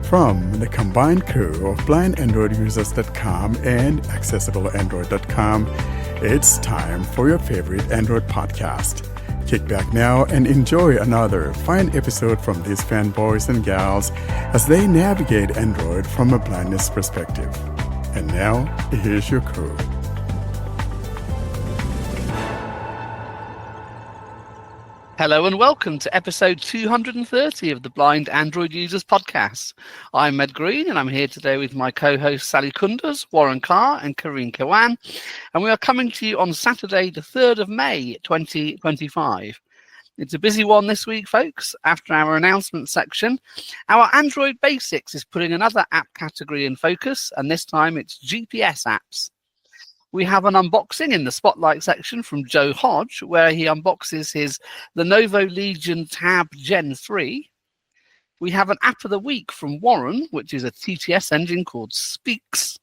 From the combined crew of blindandroidusers.com and accessibleandroid.com, it's time for your favorite Android podcast. Kick back now and enjoy another fine episode from these fanboys and gals as they navigate Android from a blindness perspective. And now, here's your crew. Hello and welcome to episode 230 of the Blind Android Users Podcast. I'm Ed Green and I'm here today with my co-hosts Sally Kunders, Warren Carr and Kareen Kawan. And we are coming to you on Saturday, the 3rd of May, 2025. It's a busy one this week, folks. After our announcement section, our Android Basics is putting another app category in focus, and this time it's GPS apps. We have an unboxing in the Spotlight section from Joe Hodge, where he unboxes his Lenovo Legion Tab Gen 3. We have an App of the Week from Warren, which is a TTS engine called Speecx.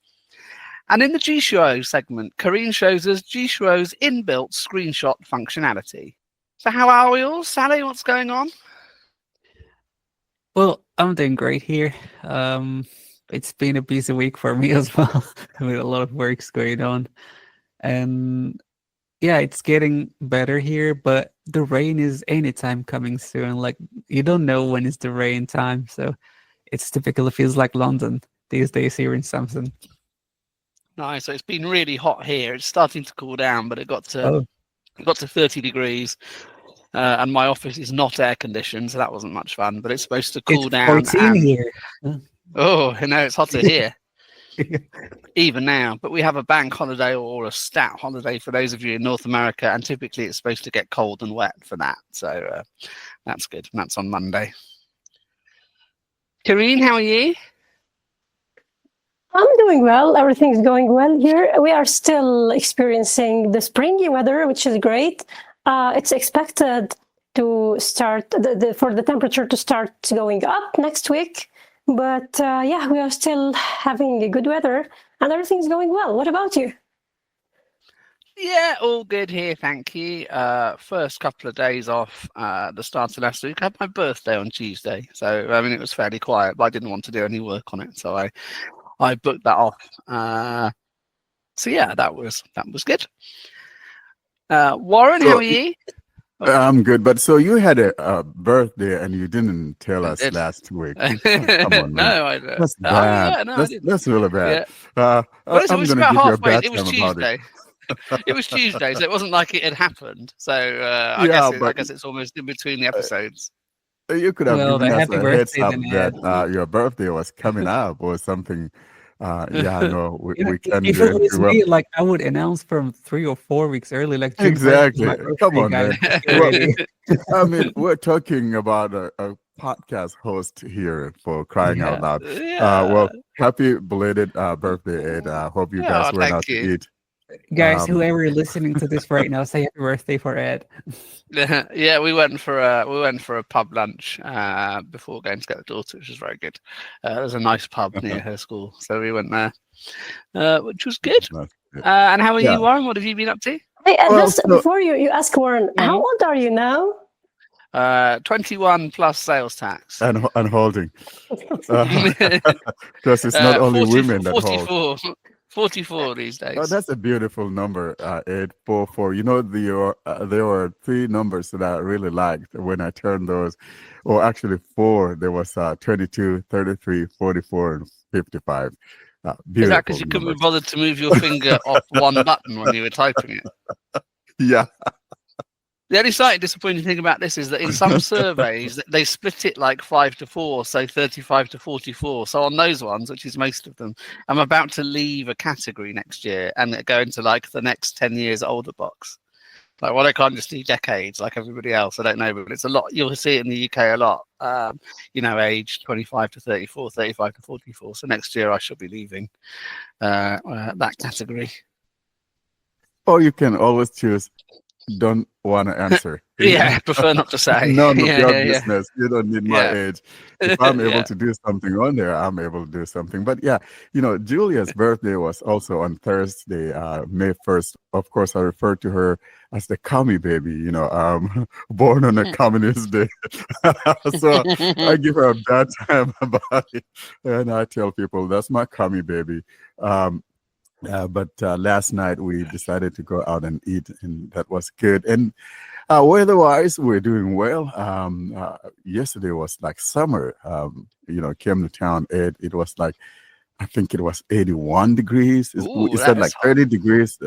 And in the Jieshuo segment, Kareen shows us Jieshuo's inbuilt screenshot functionality. So how are we all? Sally, what's going on? Well, I'm doing great here. It's been a busy week for me as well, with a lot of works going on. And yeah, it's getting better here, but the rain is anytime coming soon. Like, you don't know when it's the rain time. So it's typically feels like London these days here in Samsung. Nice. So it's been really hot here. It's starting to cool down, but it got to 30 degrees. And my office is not air conditioned, so that wasn't much fun, but it's supposed to cool down. 14 here. Oh, no, it's hotter here, even now. But we have a bank holiday or a stat holiday for those of you in North America, and typically it's supposed to get cold and wet for that. So that's good. And that's on Monday. Kareen, how are you? I'm doing well. Everything's going well here. We are still experiencing the springy weather, which is great. It's expected to start for the temperature to start going up next week. But yeah, we are still having a good weather and everything's going well. What about you? Yeah, all good here, thank you. First couple of days off the start of last week. I had my birthday on Tuesday. So, I mean, it was fairly quiet, but I didn't want to do any work on it. So I booked that off. So yeah, that was good. Warren, how are you? I'm good, but so you had a birthday and you didn't tell us last week. Come on, no, I don't. That's bad. That's really bad. Yeah. Well, it was about halfway. It was Tuesday. It was Tuesday, so it wasn't like it had happened. So I guess it's almost in between the episodes. You could have given us a heads up that your birthday was coming up or something. No, we can if do it was well. me, like I would announce from 3 or 4 weeks early, like exactly. Come on, man. Well, I mean, we're talking about a podcast host here, for crying out loud. Well, happy belated birthday, Ed. I hope you guys went out to eat. Guys, whoever is listening to this right now, say happy birthday for Ed. Yeah, we went for a pub lunch before going to get the daughter, which was very good. There's a nice pub near her school, so we went there, which was good. And how are you, Warren? What have you been up to? Hey, before you ask Warren, how old are you now? 21 plus sales tax. And holding. Because it's not only women that hold. 44 these days. Oh, that's a beautiful number, 844. You know, there were 3 numbers that I really liked when I turned those, or actually 4. There was 22, 33, 44, and 55. Is that because you couldn't be bothered to move your finger off one button when you were typing it? Yeah. The only slightly disappointing thing about this is that in some surveys, they split it like 5 to 4, so 35 to 44. So on those ones, which is most of them, I'm about to leave a category next year and go into like the next 10 years older box. Like, well, I can't just do decades like everybody else. I don't know, but it's a lot. You'll see it in the UK a lot. Age 25 to 34, 35 to 44. So next year I shall be leaving that category. Or you can always choose don't want to answer. Yeah, prefer not to say. None of your business. You don't need my age. If I'm able to do something on there, I'm able to do something. But yeah, Julia's birthday was also on Thursday, May 1st. Of course, I referred to her as the commie baby, born on a communist day. So I give her a bad time about it. And I tell people that's my commie baby. But last night we decided to go out and eat, and that was good. And weather-wise, we're doing well. Yesterday was like summer. Came to town. It was like, I think it was 81 degrees. Ooh, Is that that like is hot. 30 degrees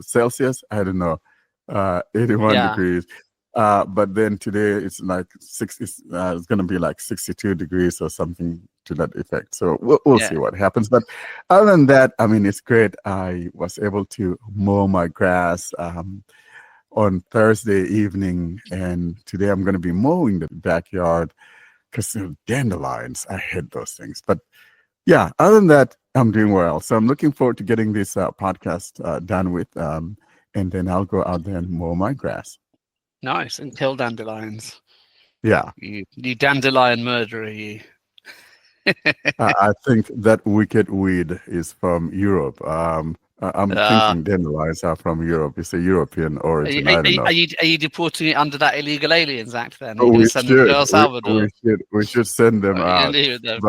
Celsius? I don't know. 81 Yeah. degrees. But then today it's like 60. It's going to be like 62 degrees or something to that effect. So we'll Yeah. see what happens. But other than that, I mean, it's great. I was able to mow my grass on Thursday evening, and today I'm going to be mowing the backyard because dandelions. I hate those things. But yeah, other than that, I'm doing well. So I'm looking forward to getting this podcast done with, and then I'll go out there and mow my grass. Nice. And kill dandelions. Yeah. You dandelion murderer, you. I think that wicked weed is from Europe. I'm thinking dandelions are from Europe. It's a European origin. I don't know. Are you deporting it under that Illegal Aliens Act then? Oh, You're going we to send them to El should. Salvador? We should send them What are you out. going to do with them?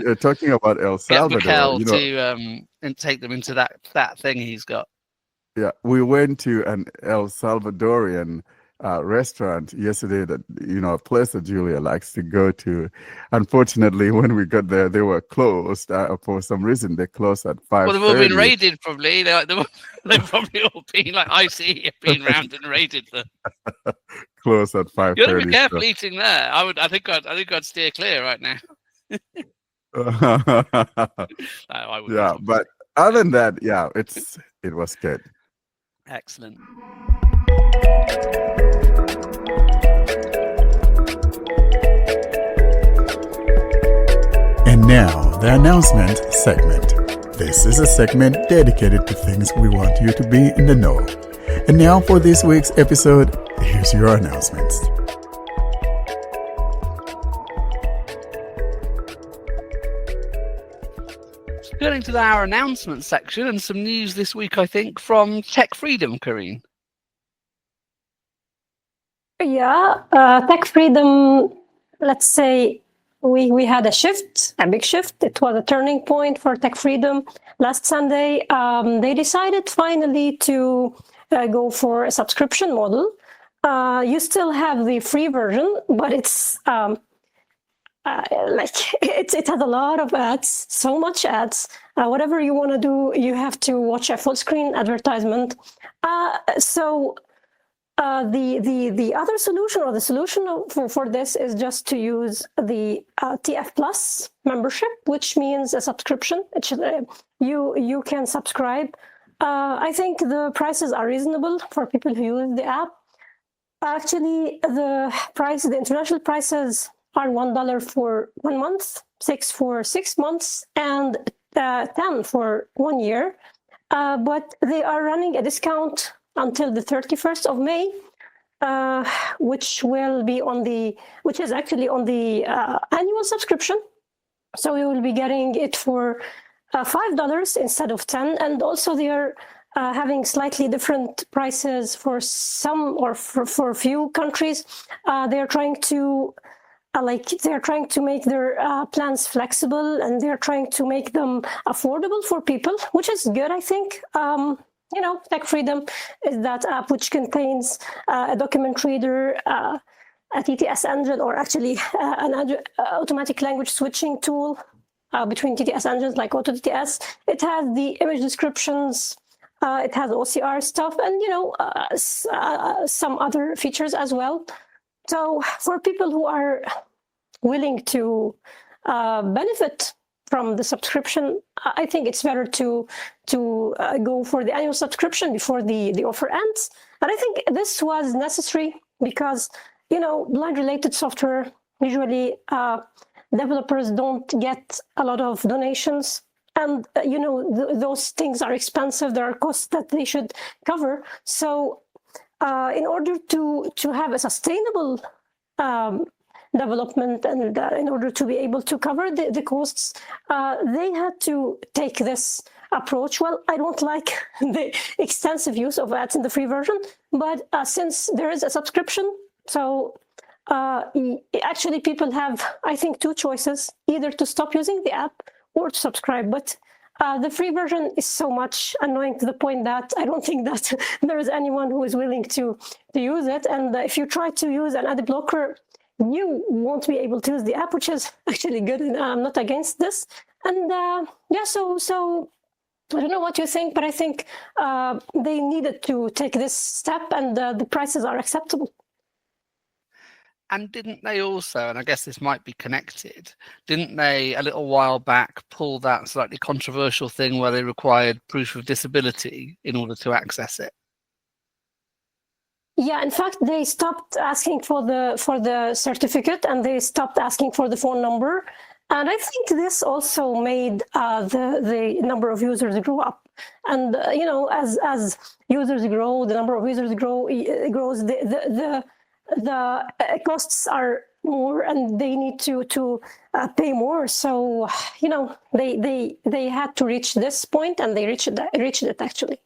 But talking about El Get Salvador, Raquel to and take them into that thing he's got. yeah, we went to an El Salvadorian restaurant yesterday that, a place that Julia likes to go to. Unfortunately, when we got there, they were closed. For some reason, they closed at 5:30. Well, they've all been raided probably. They've probably all been like ICE have been round and raided them. Closed at 5:30. You got to be careful eating there. I think I'd steer clear right now. I wouldn't. Yeah, but other than that, yeah, it was good. Excellent. And now, the announcement segment. This is a segment dedicated to things we want you to be in the know. And now for this week's episode, here's your announcements. Turning to our announcement section and some news this week, I think, from Tech Freedom, Kareen. Yeah, Tech Freedom, let's say we had a big shift. It was a turning point for Tech Freedom. Last Sunday, they decided finally to go for a subscription model. You still have the free version, but it's it has a lot of ads, so much ads. Whatever you want to do, you have to watch a full screen advertisement. So the other solution, or the solution for this, is just to use the TF Plus membership, which means a subscription. You can subscribe. I think the prices are reasonable for people who use the app. Actually, the international prices are $1 for 1 month, $6 for 6 months, and $10 for 1 year. But they are running a discount until the 31st of May, which is actually on the annual subscription. So you will be getting it for $5 instead of $10, and also they are having slightly different prices for some, or for a few countries. They are trying to make their plans flexible, and they're trying to make them affordable for people, which is good, I think. Tech Freedom is that app which contains a document reader, a TTS engine, or actually an automatic language switching tool between TTS engines like AutoTTS. It has the image descriptions, it has OCR stuff, and some other features as well. So for people who are willing to benefit from the subscription, I think it's better to go for the annual subscription before the offer ends. And I think this was necessary because, blind-related software, usually developers don't get a lot of donations. And, those things are expensive. There are costs that they should cover. So in order to have a sustainable development, and in order to be able to cover the costs, they had to take this approach. Well, I don't like the extensive use of ads in the free version, but since there is a subscription, so actually people have, I think, two choices: either to stop using the app or to subscribe. But the free version is so much annoying to the point that I don't think that there is anyone who is willing to use it. And if you try to use an ad blocker, you won't be able to use the app, which is actually good. And I'm not against this. And so I don't know what you think, but I think they needed to take this step, and the prices are acceptable. And didn't they also, and I guess this might be connected, didn't they a little while back pull that slightly controversial thing where they required proof of disability in order to access it? Yeah, in fact, they stopped asking for the certificate, and they stopped asking for the phone number. And I think this also made the number of users grow up. And as users grow, the number of users grows. The costs are more, and they need to pay more. So they had to reach this point, and they reached it actually.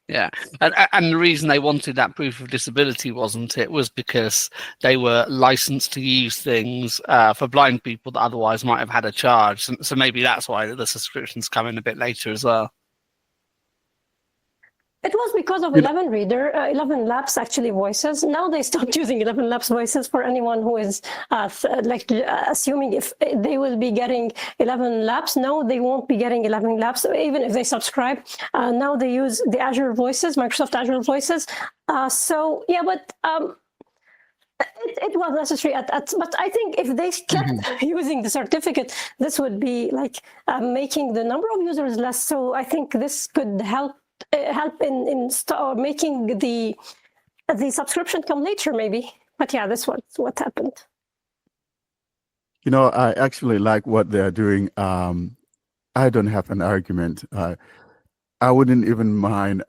Yeah, and the reason they wanted that proof of disability was because they were licensed to use things for blind people that otherwise might have had a charge. So maybe that's why the subscriptions come in a bit later as well. It was because of 11 Labs actually voices. Now they stopped using 11 Labs voices for anyone who is assuming if they will be getting 11 Labs. No, they won't be getting 11 Labs, even if they subscribe. Now they use the Azure voices, Microsoft Azure voices. So yeah, but it was necessary but I think if they kept using the certificate, this would be like making the number of users less. So I think this could help in making the subscription come later, maybe. But yeah, this was what happened. I actually like what they're doing. I don't have an argument. I wouldn't even mind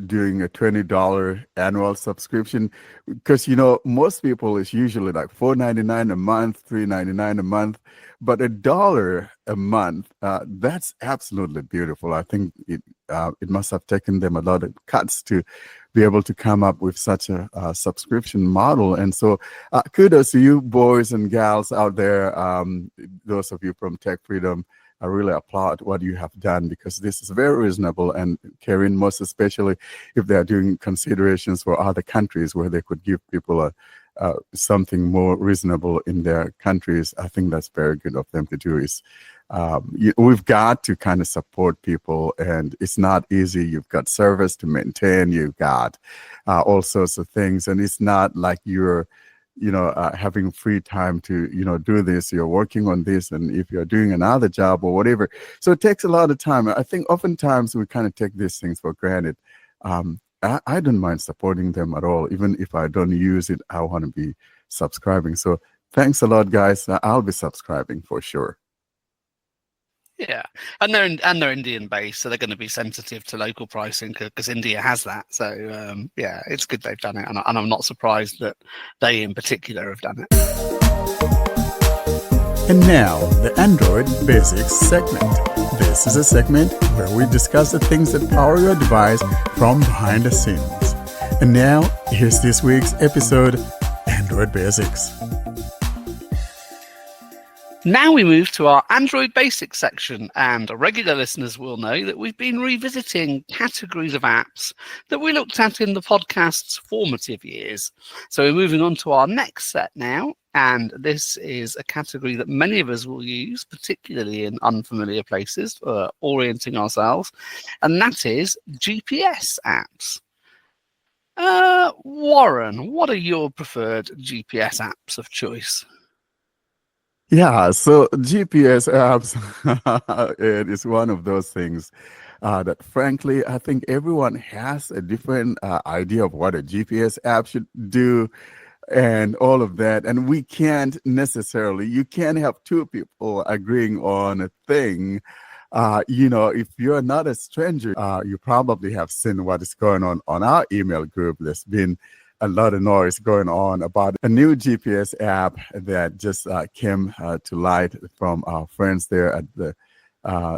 doing a $20 annual subscription, because most people is usually like $4.99 a month, $3.99 a month, but $1 a month, that's absolutely beautiful. I think it must have taken them a lot of cuts to be able to come up with such a subscription model. And so kudos to you boys and gals out there, those of you from Tech Freedom. I really applaud what you have done, because this is very reasonable. And Karene, most especially if they are doing considerations for other countries where they could give people something more reasonable in their countries, I think that's very good of them to do. We've got to kind of support people, and it's not easy. You've got service to maintain, you've got all sorts of things, and it's not like you're having free time to, do this. You're working on this, and if you're doing another job or whatever. So it takes a lot of time. I think oftentimes we kind of take these things for granted. I don't mind supporting them at all. Even if I don't use it, I want to be subscribing. So thanks a lot, guys. I'll be subscribing for sure. Yeah, and they're Indian based, so they're going to be sensitive to local pricing because India has that. So yeah, it's good they've done it, and I'm not surprised that they in particular have done it. And now, the Android Basics segment. This is a segment where we discuss the things that power your device from behind the scenes. And now, here's this week's episode, Android Basics. Now we move to our Android Basics section, and regular listeners will know that we've been revisiting categories of apps that we looked at in the podcast's formative years. So we're moving on to our next set now, and this is a category that many of us will use, particularly in unfamiliar places, orienting ourselves, and that is GPS apps. Warren, what are your preferred GPS apps of choice? Yeah, so GPS apps, it is one of those things that, frankly, I think everyone has a different idea of what a GPS app should do and all of that. And we can't necessarily, you can't have two people agreeing on a thing. If you're not a stranger, you probably have seen what is going on our email group. There's been a lot of noise going on about a new GPS app that just came to light from our friends there at the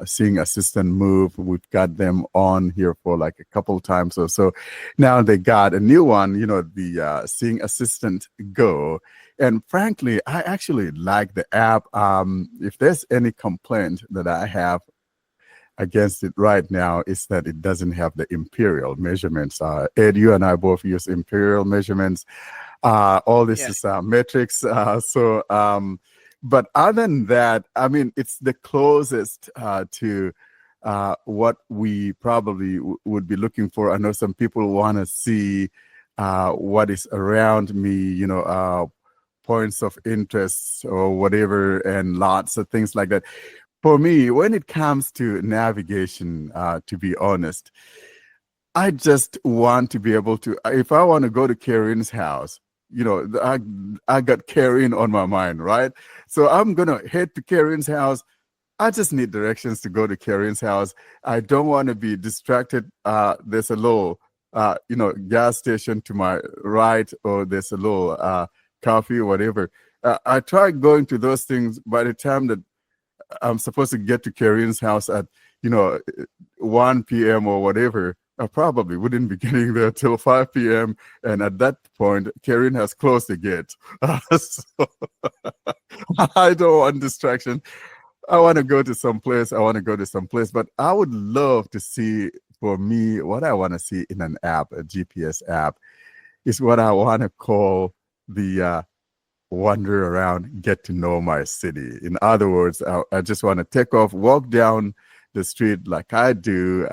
Seeing Assistant Move. We've got them on here for like a couple times or so. Now they got a new one, the Seeing Assistant Go. And frankly, I actually like the app. If there's any complaint that I have against it right now, is that it doesn't have the imperial measurements. Ed, you and I both use imperial measurements. All this is metrics. But other than that, I mean, it's the closest to what we probably would be looking for. I know some people want to see what is around me, points of interest or whatever, and lots of things like that. For me, when it comes to navigation, to be honest, I just want to be able to, if I want to go to Karene's house, I got Karene on my mind, right? So I'm going to head to Karene's house. I just need directions to go to Karene's house. I don't want to be distracted. There's a little, gas station to my right, or there's a little coffee or whatever. I tried going to those things. By the time that I'm supposed to get to Karene's house at, 1 p.m. or whatever, I probably wouldn't be getting there till 5 p.m. And at that point, Karene has closed the gate. So I don't want distraction. I want to go to some place. But I would love to see, for me, what I want to see in an app, a GPS app, is what I want to call the wander around, get to know my city. In other words, I just want to take off, walk down the street like I do,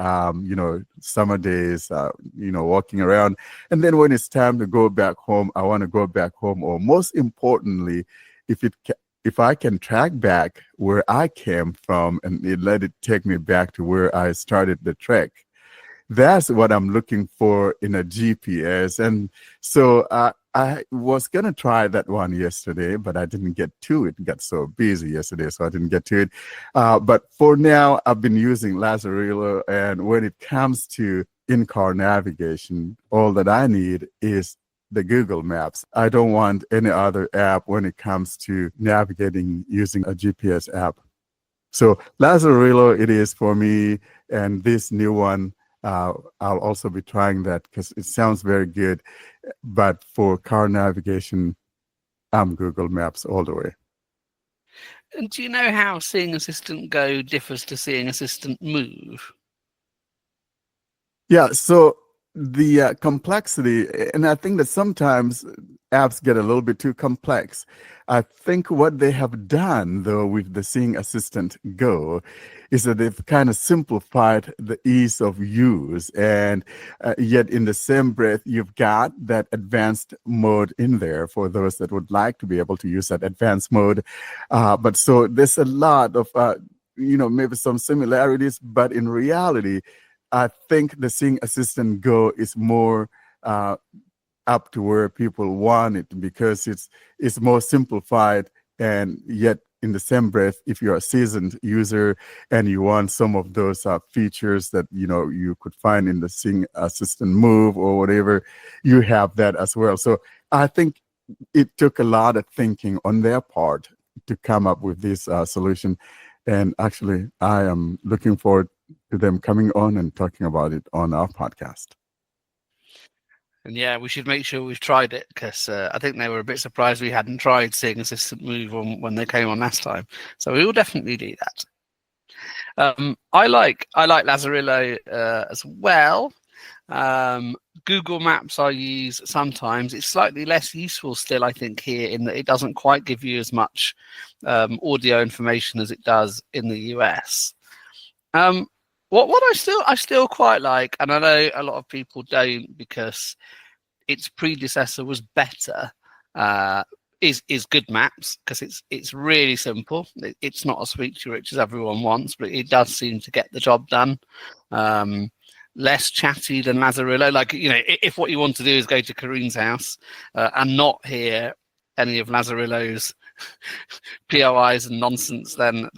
summer days, walking around. And then when it's time to go back home, I want to go back home. Or most importantly, if I can track back where I came from and let it take me back to where I started the trek. That's what I'm looking for in a GPS. And so I was going to try that one yesterday, but I didn't get to it. Got so busy yesterday, so I didn't get to it. But for now, I've been using Lazarillo. And when it comes to in-car navigation, all that I need is the Google Maps. I don't want any other app when it comes to navigating using a GPS app. So Lazarillo it is for me. And this new one, I'll also be trying that because it sounds very good. But for car navigation, I'm Google Maps all the way. And do you know how Seeing Assistant Go differs to Seeing Assistant Move? Yeah, so the complexity, and I think that sometimes apps get a little bit too complex. I think what they have done, though, with the Seeing Assistant Go is that they've kind of simplified the ease of use. And yet in the same breath, you've got that advanced mode in there for those that would like to be able to use that advanced mode. But so there's a lot of, maybe some similarities, but in reality, I think the Seeing Assistant Go is more up to where people want it because it's more simplified, and yet in the same breath, if you're a seasoned user and you want some of those features that you could find in the Seeing Assistant Move or whatever, you have that as well. So I think it took a lot of thinking on their part to come up with this solution, and actually I am looking forward to them coming on and talking about it on our podcast. And yeah, we should make sure we've tried it because I think they were a bit surprised we hadn't tried Seeing Assistant Move when they came on last time. So we will definitely do that. I like Lazarillo as well. Google Maps I use sometimes. It's slightly less useful still, I think, here in that it doesn't quite give you as much audio information as it does in the US. What I still quite like, and I know a lot of people don't because its predecessor was better, is Good Maps because it's really simple. It's not as feature rich as everyone wants, but it does seem to get the job done. Less chatty than Lazarillo. Like, if what you want to do is go to Karene's house and not hear any of Lazarillo's POIs and nonsense, then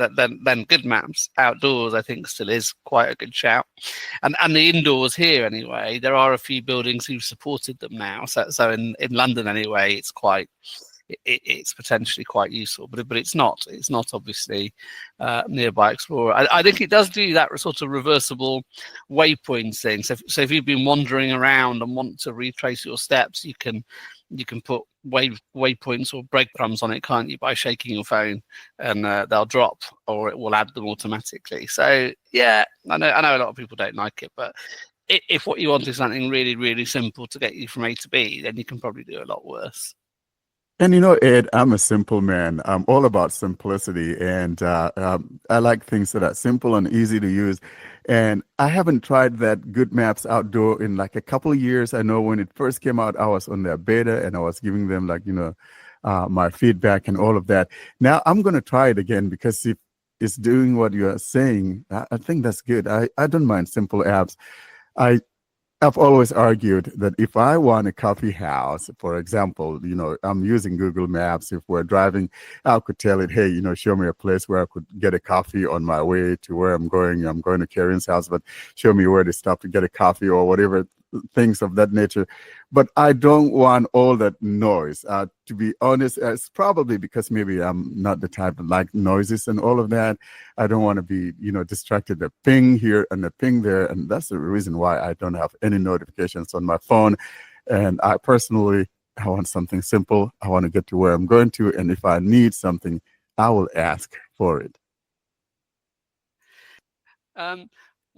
Good Maps outdoors I think still is quite a good shout. And the indoors here anyway, there are a few buildings who've supported them now. So in London anyway, it's quite it's potentially quite useful. But it's not obviously Nearby Explorer. I think it does do that sort of reversible waypoints thing. So if you've been wandering around and want to retrace your steps, you can put waypoints or breadcrumbs on it, can't you, by shaking your phone, and they'll drop, or it will add them automatically. So yeah, I know a lot of people don't like it, but if what you want is something really, really simple to get you from A to B, then you can probably do a lot worse. And Ed, I'm a simple man. I'm all about simplicity, and I like things that are simple and easy to use. And I haven't tried that Good Maps Outdoor in like a couple of years. I know when it first came out, I was on their beta, and I was giving them my feedback and all of that. Now I'm going to try it again, because if it's doing what you're saying, I think that's good. I don't mind simple apps. I've always argued that if I want a coffee house, for example, I'm using Google Maps. If we're driving, I could tell it, hey, show me a place where I could get a coffee on my way to where I'm going. I'm going to Kareen's house, but show me where to stop to get a coffee or whatever, things of that nature. But I don't want all that noise. To be honest, it's probably because maybe I'm not the type that like noises and all of that. I don't want to be, distracted. A ping here and a ping there. And that's the reason why I don't have any notifications on my phone. And I want something simple. I want to get to where I'm going to. And if I need something, I will ask for it.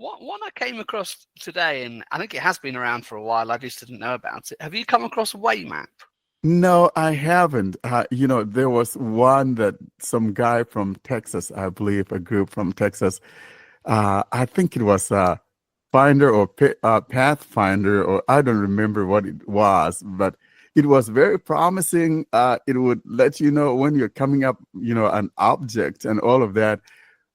One I came across today, and I think it has been around for a while, I just didn't know about it. Have you come across Waymap? No, I haven't. There was one that some guy from Texas, I believe, a group from Texas, I think it was Finder or Pathfinder, or I don't remember what it was, but it was very promising. It would let you know when you're coming up, an object and all of that.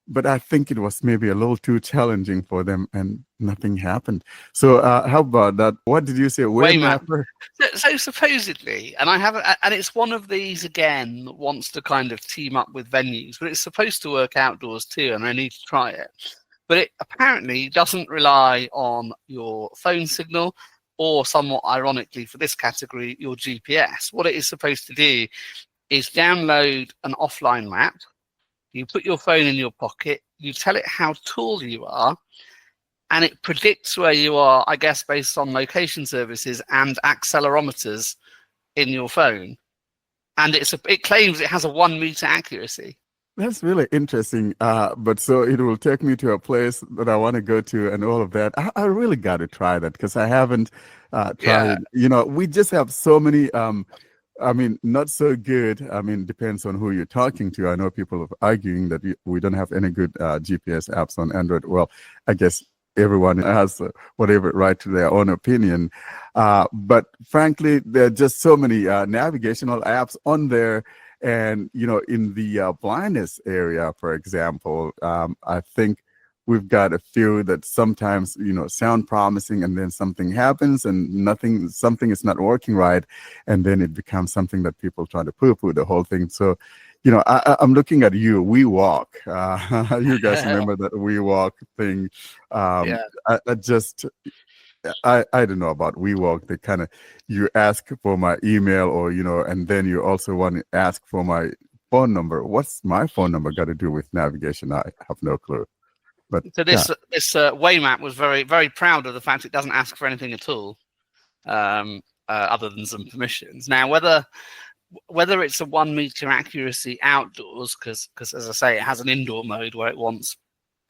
But I think it was maybe a little too challenging for them, and nothing happened. So how about that? What did you say? Waymap. So supposedly, and I haven't, and it's one of these again that wants to kind of team up with venues, but it's supposed to work outdoors too, and I need to try it. But it apparently doesn't rely on your phone signal, or somewhat ironically for this category, your GPS. What it is supposed to do is download an offline map. You put your phone in your pocket, you tell it how tall you are, and it predicts where you are, I guess, based on location services and accelerometers in your phone. And it claims it has a 1 meter accuracy. That's really interesting. But so it will take me to a place that I want to go to and all of that. I really got to try that, because I haven't tried. Yeah. We just have so many not so good. Depends on who you're talking to. I know people are arguing that we don't have any good GPS apps on Android. Well, I guess everyone has whatever right to their own opinion. But frankly, there are just so many navigational apps on there. And, in the blindness area, for example, I think we've got a few that sometimes, sound promising, and then something happens and something is not working right. And then it becomes something that people try to poo-poo the whole thing. So, I'm looking at you, WeWalk. You guys remember that WeWalk thing? Yeah. I don't know about WeWalk. They kind of, you ask for my email, or, and then you also want to ask for my phone number. What's my phone number got to do with navigation? I have no clue. But so this Waymap was very, very proud of the fact it doesn't ask for anything at all, other than some permissions. Now, whether it's a 1 meter accuracy outdoors, because as I say, it has an indoor mode where it wants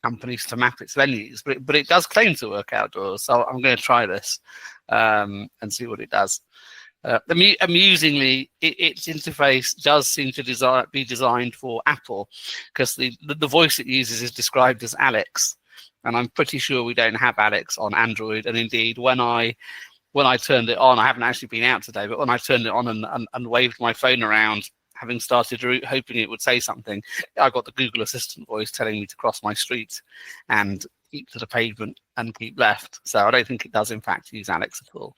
companies to map its venues, but it does claim to work outdoors. So I'm going to try this and see what it does. Amusingly, its interface does seem to be designed for Apple, because the voice it uses is described as Alex, and I'm pretty sure we don't have Alex on Android. And indeed, when I turned it on, I haven't actually been out today, but when I turned it on and waved my phone around, having started hoping it would say something, I got the Google Assistant voice telling me to cross my street and keep to the pavement and keep left. So I don't think it does, in fact, use Alex at all.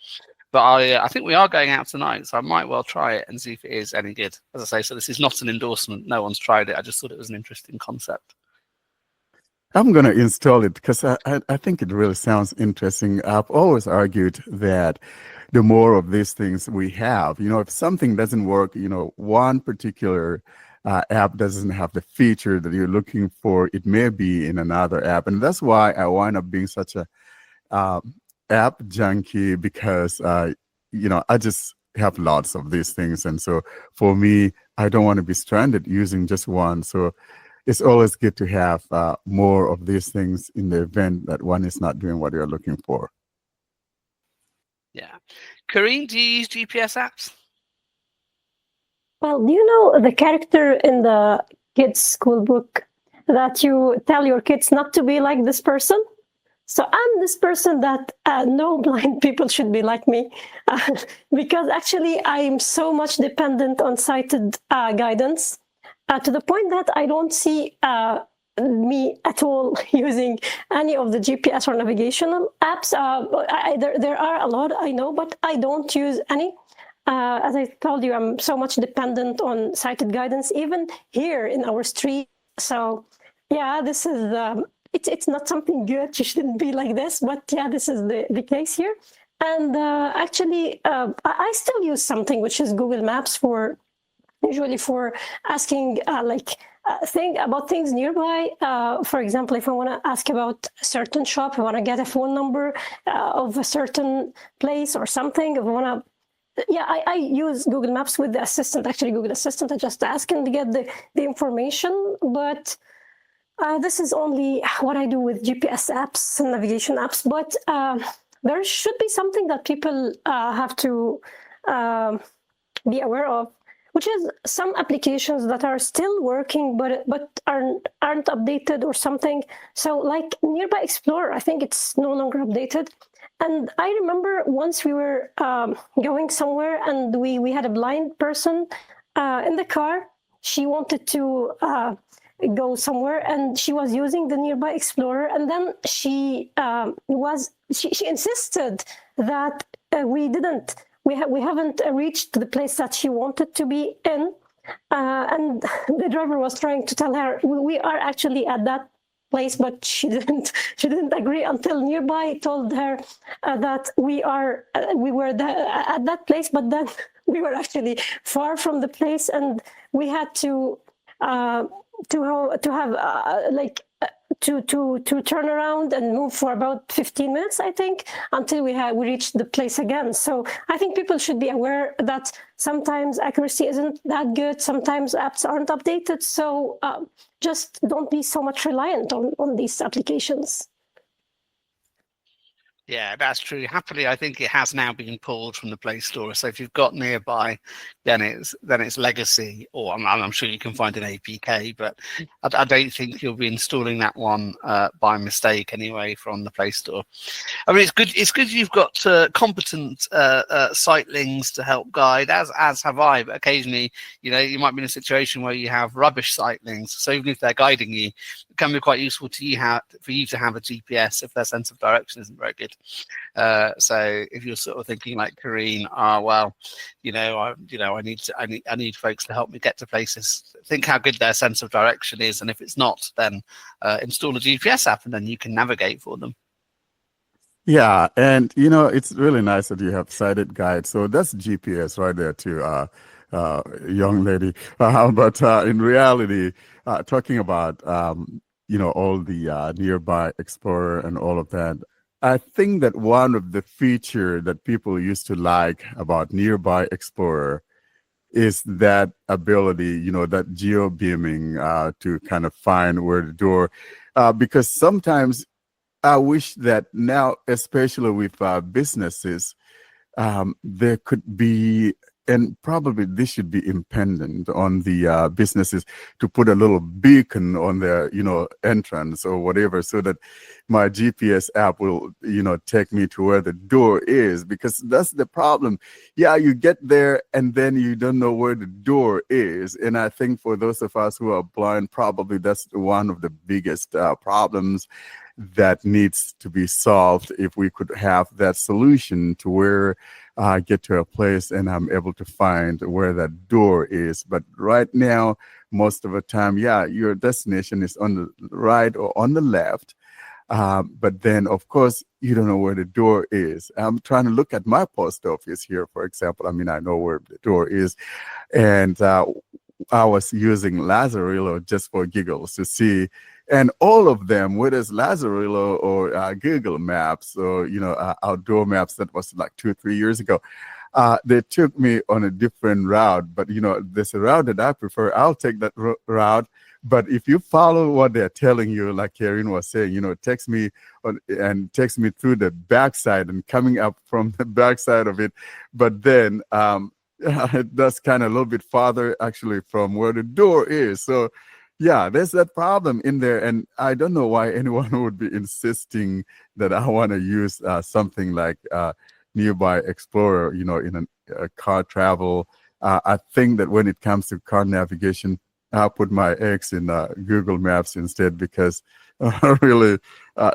But I think we are going out tonight, so I might well try it and see if it is any good. As I say, so this is not an endorsement. No one's tried it. I just thought it was an interesting concept. I'm going to install it because I think it really sounds interesting. I've always argued that the more of these things we have, if something doesn't work, one particular app doesn't have the feature that you're looking for, it may be in another app. And that's why I wind up being such a app junkie because, I just have lots of these things. And so for me, I don't want to be stranded using just one. So it's always good to have more of these things in the event that one is not doing what you're looking for. Yeah. Kareen, do you use GPS apps? Well, do you know the character in the kids' school book that you tell your kids not to be like this person? So I'm this person that no blind people should be like me, because actually I'm so much dependent on sighted guidance to the point that I don't see me at all using any of the GPS or navigational apps. There are a lot, I know, but I don't use any. As I told you, I'm so much dependent on sighted guidance, even here in our street. So yeah, this is, it's not something good. You shouldn't be like this, but yeah, this is the case here. And actually, I still use something which is Google Maps usually for asking about things nearby. For example, if I want to ask about a certain shop, I want to get a phone number of a certain place or something. If I want to, I use Google Maps with the assistant, actually Google Assistant. I just ask and get the information. But this is only what I do with GPS apps and navigation apps. But there should be something that people have to be aware of, which is some applications that are still working but aren't updated or something. So like Nearby Explorer, I think it's no longer updated. And I remember once we were going somewhere and we had a blind person in the car. She wanted to go somewhere and she was using the Nearby Explorer. And then she insisted that we haven't reached the place that she wanted to be in. And the driver was trying to tell her, we are actually at that place, but she didn't agree until Nearby told her that we were at that place, but then we were actually far from the place, and we had to turn around and move for about 15 minutes, I think, until we reached the place again. So I think people should be aware that sometimes accuracy isn't that good. Sometimes apps aren't updated. So just don't be so much reliant on these applications. Yeah, that's true. Happily, I think it has now been pulled from the Play Store. So if you've got Nearby, then it's legacy, or I'm sure you can find an APK, but I don't think you'll be installing that one by mistake anyway from the Play Store. I mean, it's good. It's good you've got competent sightlings to help guide, as have I. But occasionally, you might be in a situation where you have rubbish sightlings. So even if they're guiding you, it can be quite useful for you to have a GPS if their sense of direction isn't very good. So if you're sort of thinking like Kareen, I need folks to help me get to places. Think how good their sense of direction is, and if it's not, then install a GPS app, and then you can navigate for them. Yeah, and it's really nice that you have sighted guides. So that's GPS right there too, young lady. But in reality, talking about all the Nearby Explorer and all of that, I think that one of the feature that people used to like about Nearby Explorer is that ability, that geo beaming to kind of find where the door, because sometimes I wish that now, especially with businesses, there could be, and probably this should be impendent on the businesses, to put a little beacon on their, entrance or whatever, so that my GPS app will, take me to where the door is, because that's the problem. Yeah, you get there and then you don't know where the door is. And I think for those of us who are blind, probably that's one of the biggest problems that needs to be solved. If we could have that solution to where I get to a place and I'm able to find where that door is. But right now, most of the time, yeah, your destination is on the right or on the left. But then, of course, you don't know where the door is. I'm trying to look at my post office here, for example. I mean, I know where the door is. And I was using Lazarillo just for giggles to see. And all of them, whether it's Lazarillo or Google Maps or, outdoor maps, that was like 2-3 years ago, they took me on a different route. But, there's a route that I prefer. I'll take that route. But if you follow what they're telling you, like Karene was saying, text me through the backside and coming up from the backside of it. But then that's kind of a little bit farther actually from where the door is. So yeah, there's that problem in there. And I don't know why anyone would be insisting that I want to use something like Nearby Explorer, in a car travel. I think that when it comes to car navigation, I'll put my eggs in Google Maps instead, because really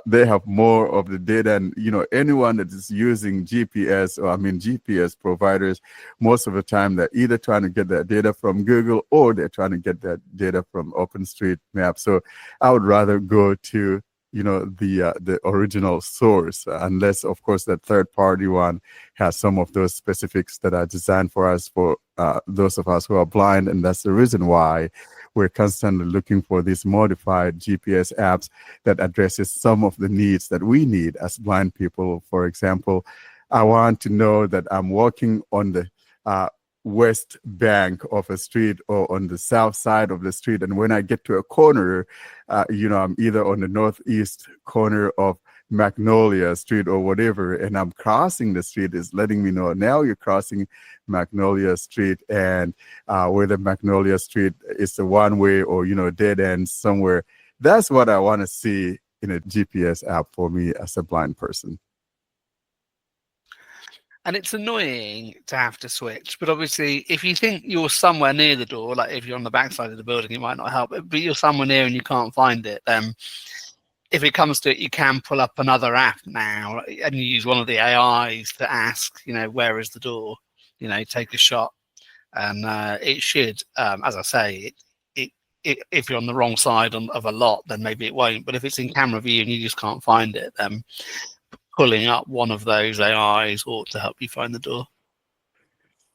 they have more of the data. And, anyone that is using GPS providers, most of the time they're either trying to get that data from Google or they're trying to get that data from OpenStreetMap. So I would rather go to the original source, unless of course that third party one has some of those specifics that are designed for us, for those of us who are blind. And that's the reason why we're constantly looking for these modified GPS apps that addresses some of the needs that we need as blind people. For example, I want to know that I'm walking on the west bank of a street or on the south side of the street, and when I get to a corner, I'm either on the northeast corner of Magnolia Street or whatever, and I'm crossing the street, is letting me know now you're crossing Magnolia Street, and whether Magnolia Street is a one-way or dead end somewhere. That's what I want to see in a GPS app for me as a blind person. And it's annoying to have to switch, but obviously if you think you're somewhere near the door, like if you're on the backside of the building, it might not help, but you're somewhere near and you can't find it, then if it comes to it, you can pull up another app now and you use one of the AIs to ask, where is the door, take a shot. And it should, as I say, if you're on the wrong side of a lot, then maybe it won't. But if it's in camera view and you just can't find it, then pulling up one of those AIs ought to help you find the door.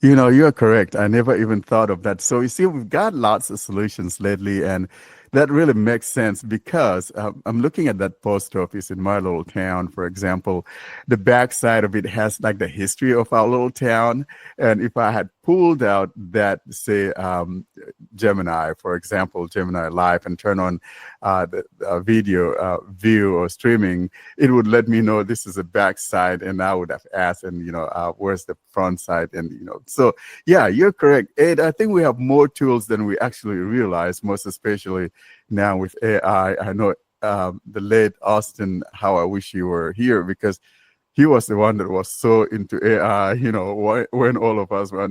You're correct. I never even thought of that. So you see, we've got lots of solutions lately, and that really makes sense, because I'm looking at that post office in my little town, for example. The backside of it has like the history of our little town. And if I had pulled out that, say, Gemini, for example, Gemini Live, and turn on the video view or streaming, it would let me know this is a backside, and I would have asked, and where's the front side, and so yeah, you're correct, Ed. I think we have more tools than we actually realize, most especially now with AI. I know the late Austin, how I wish you were here, because he was the one that was so into AI, when all of us were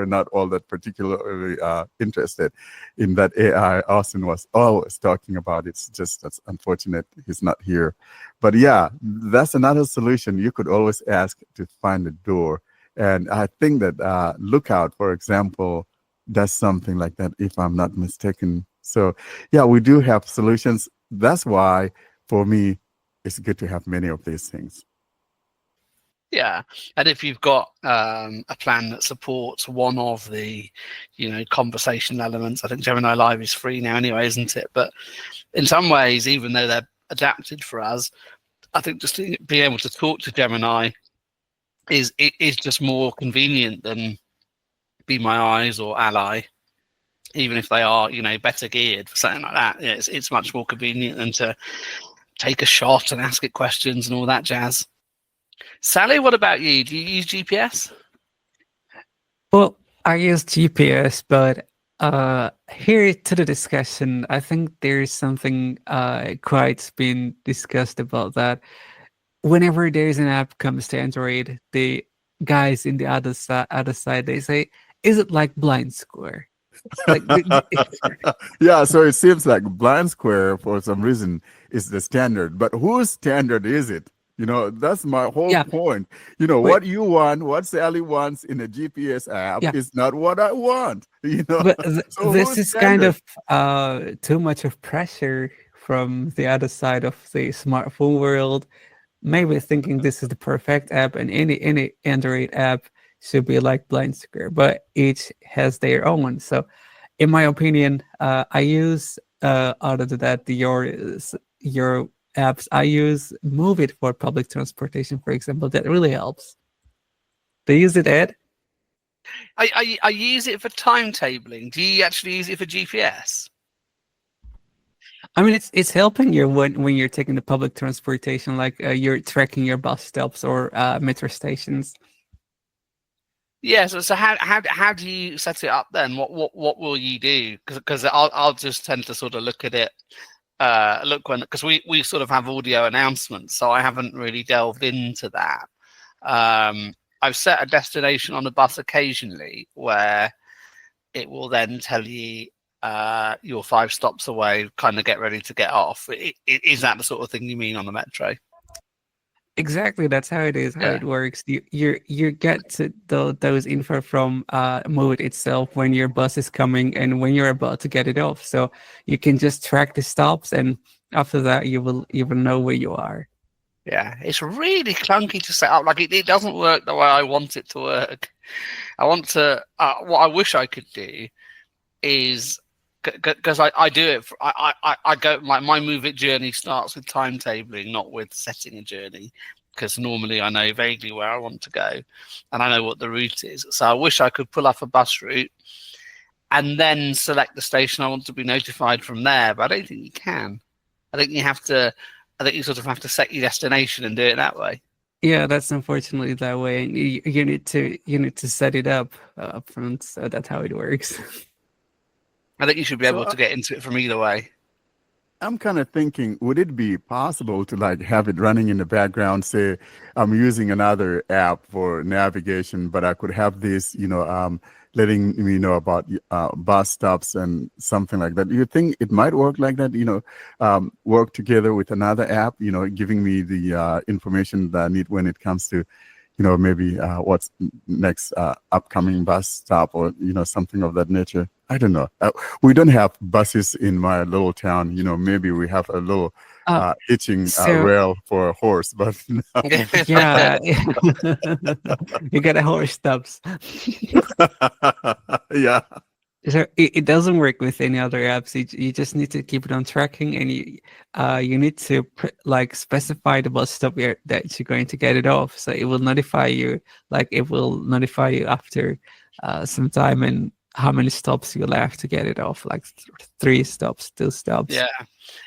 not all that particularly interested in that AI. Austin was always talking about it. It's just, that's unfortunate he's not here. But yeah, that's another solution. You could always ask to find the door. And I think that Lookout, for example, does something like that, if I'm not mistaken. So yeah, we do have solutions. That's why, for me, it's good to have many of these things. Yeah, and if you've got a plan that supports one of the, conversational elements, I think Gemini Live is free now anyway, isn't it? But in some ways, even though they're adapted for us, I think just being able to talk to Gemini is just more convenient than Be My Eyes or Ally, even if they are, better geared for something like that. Yeah, it's much more convenient than to take a shot and ask it questions and all that jazz. Sally, what about you? Do you use GPS? Well, I use GPS, but here to the discussion, I think there's something quite been discussed about that. Whenever there's an app comes to Android, the guys in the other side, they say, "Is it like Blind Square?" Like, yeah, so it seems like Blind Square, for some reason, is the standard. But whose standard is it? That's my whole Yeah. point. Wait. What you want, what Sally wants in a GPS app Yeah. is not what I want. But So this who's is kind standard? of too much of pressure from the other side of the smartphone world. Maybe thinking this is the perfect app, and any Android app should be like Blind Square, but each has their own. So, in my opinion, I use other than that your apps. I use Move It for public transportation, for example. That really helps. Do you use it, Ed? I use it for timetabling. Do you actually use it for GPS? I mean, it's helping you when you're taking the public transportation, like you're tracking your bus stops or metro stations. Yeah. So how do you set it up then? What will you do? Because I'll just tend to sort of look at it. Because we sort of have audio announcements, so I haven't really delved into that. I've set a destination on a bus occasionally where it will then tell you you're 5 stops away, kind of get ready to get off. Is that the sort of thing you mean on the metro? Exactly, that's how it is, how Yeah. it works. You get to those info from Mode itself when your bus is coming and when you're about to get it off. So you can just track the stops, and after that, you will even know where you are. Yeah, it's really clunky to set up. Like it doesn't work the way I want it to work. I want to. What I wish I could do is because I do it. I go my Move It journey starts with timetabling, not with setting a journey. Because normally I know vaguely where I want to go, and I know what the route is. So I wish I could pull up a bus route and then select the station I want to be notified from there. But I don't think you can. I think you have to. I think you sort of have to set your destination and do it that way. Yeah, that's unfortunately that way. And you need to set it up front. So that's how it works. I think you should be able So to get into it from either way. I'm kind of thinking, would it be possible to like have it running in the background? Say, I'm using another app for navigation, but I could have this, letting me know about bus stops and something like that. Do you think it might work like that? Work together with another app, giving me the information that I need when it comes to, maybe what's next upcoming bus stop or, something of that nature. I don't know. We don't have buses in my little town. Maybe we have a little hitching So rail for a horse, but no. yeah, you get a horse stops. Yeah. So it doesn't work with any other apps. You just need to keep it on tracking, and you need to like specify the bus stop that you're going to get it off. So it will notify you, like it will notify you after some time and how many stops you'll have to get it off, like 3 stops, 2 stops. Yeah,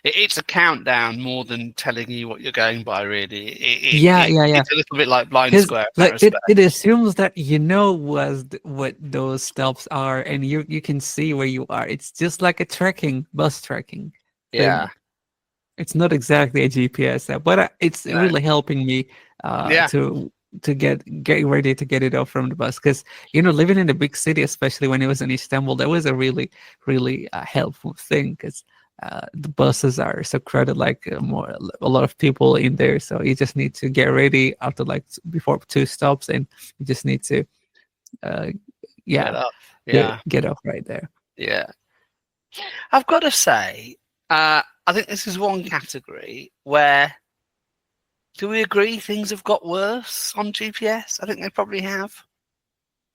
it's a countdown more than telling you what you're going by. Really, Yeah. It's a little bit like Blind 'Cause, Square. In like that respect. it assumes that you know what those stops are, and you can see where you are. It's just like a bus tracking thing. Yeah, It's not exactly a GPS app, but it's No. really helping me Yeah. to get ready to get it off from the bus. Because living in a big city, especially when it was in Istanbul, that was a really helpful thing. Because the buses are so crowded, like a lot of people in there. So you just need to get ready after before 2 stops, and you just need to Get up. Yeah, get off right there. yeah. I've got to say, I think this is one category where. Do we agree things have got worse on GPS? I think they probably have.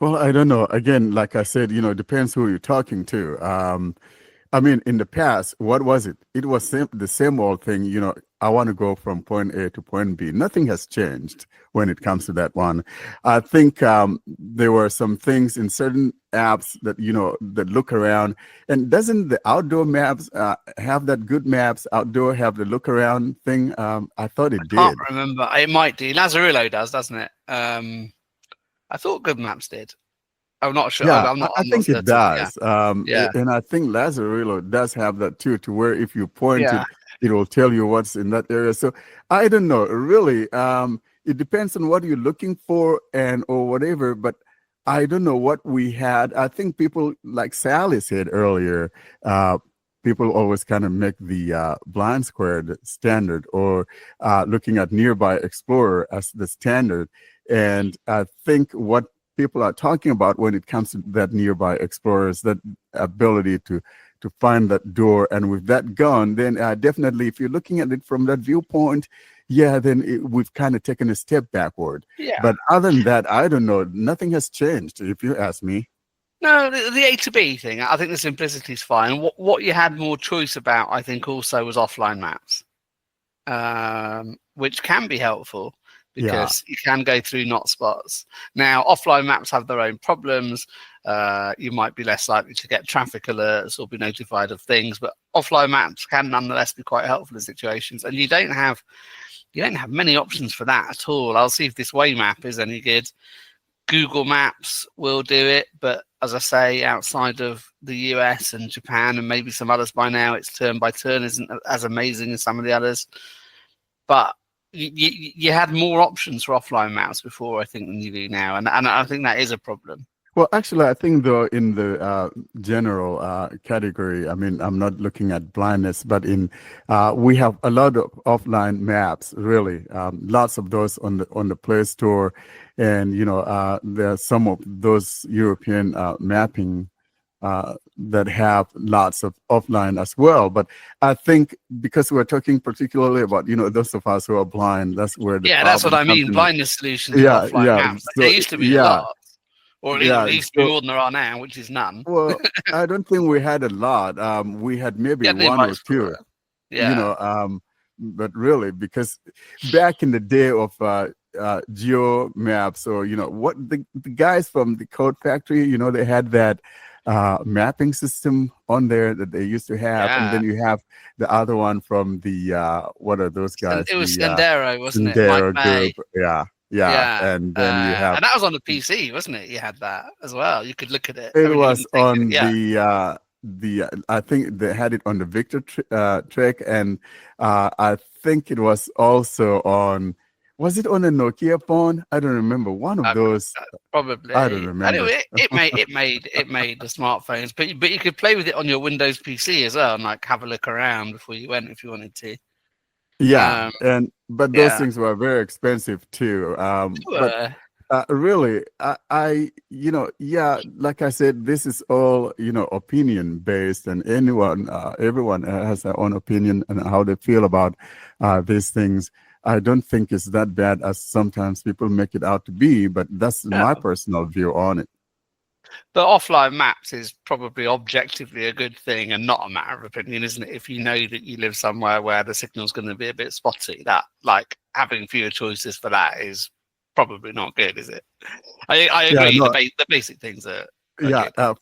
Well, I don't know. Again, like I said, it depends who you're talking to. I mean, in the past, what was it? It was the same old thing. I want to go from point A to point B. Nothing has changed when it comes to that one. I think there were some things in certain apps that, that look around. And doesn't the outdoor maps have that good maps? Outdoor have the look around thing? I thought it did. I can't remember. It might do. Lazarillo does, doesn't it? I thought Good Maps did. I'm not sure. Yeah, I'm not, I I'm not think it certain. does. Yeah. And I think Lazarillo does have that too, to where if you point Yeah. it will tell you what's in that area. So I don't know, really. It depends on what you're looking for or whatever. But I don't know what we had. I think people, like Sally said earlier, people always kind of make the blind square the standard, or looking at Nearby Explorer as the standard. And I think what people are talking about when it comes to that Nearby Explorer is that ability to find that door. And with that gone, then definitely, if you're looking at it from that viewpoint, yeah, then we've kind of taken a step backward. Yeah. But other than that, I don't know. Nothing has changed, if you ask me. No, the A to B thing, I think the simplicity is fine. What you had more choice about, I think, also was offline maps, which can be helpful because you can go through not spots. Now, offline maps have their own problems. You might be less likely to get traffic alerts or be notified of things, but offline maps can nonetheless be quite helpful in situations. And you don't have many options for that at all. I'll see if this way map is any good. Google Maps will do it, but as I say, outside of the US and Japan and maybe some others by now, it's turn by turn isn't as amazing as some of the others. But you had more options for offline maps before, I think, than you do now, and I think that is a problem. Well, actually, I think though in the general category, I mean, I'm not looking at blindness, but we have a lot of offline maps, really, lots of those on the Play Store, and there are some of those European mapping that have lots of offline as well. But I think because we're talking particularly about those of us who are blind, that's where that's what I mean. Blindness solutions, offline maps. So, there used to be a lot. Or at least more than there are now, which is none. Well, I don't think we had a lot. We had maybe one or two. But really, because back in the day of geo maps, or what the guys from the Code Factory, they had that mapping system on there that they used to have, and then you have the other one from the what are those guys? It was Sendero, wasn't it? Sendero group, yeah, and then you have, and that was on the PC, wasn't it? You had that as well. You could look at it. It was on the I think they had it on the Victor Trek, and I think it was also on. Was it on a Nokia phone? I don't remember. One of those. Probably. I don't remember. Anyway, it made the smartphones, but you could play with it on your Windows PC as well, and like have a look around before you went if you wanted to. Yeah, but those things were very expensive too. But really, I like I said, this is all opinion based, and everyone has their own opinion and how they feel about these things. I don't think it's that bad as sometimes people make it out to be, but that's my personal view on it. But offline maps is probably objectively a good thing and not a matter of opinion, isn't it? If you know that you live somewhere where the signal's going to be a bit spotty, that having fewer choices for that is probably not good, is it? I agree. The basic things are.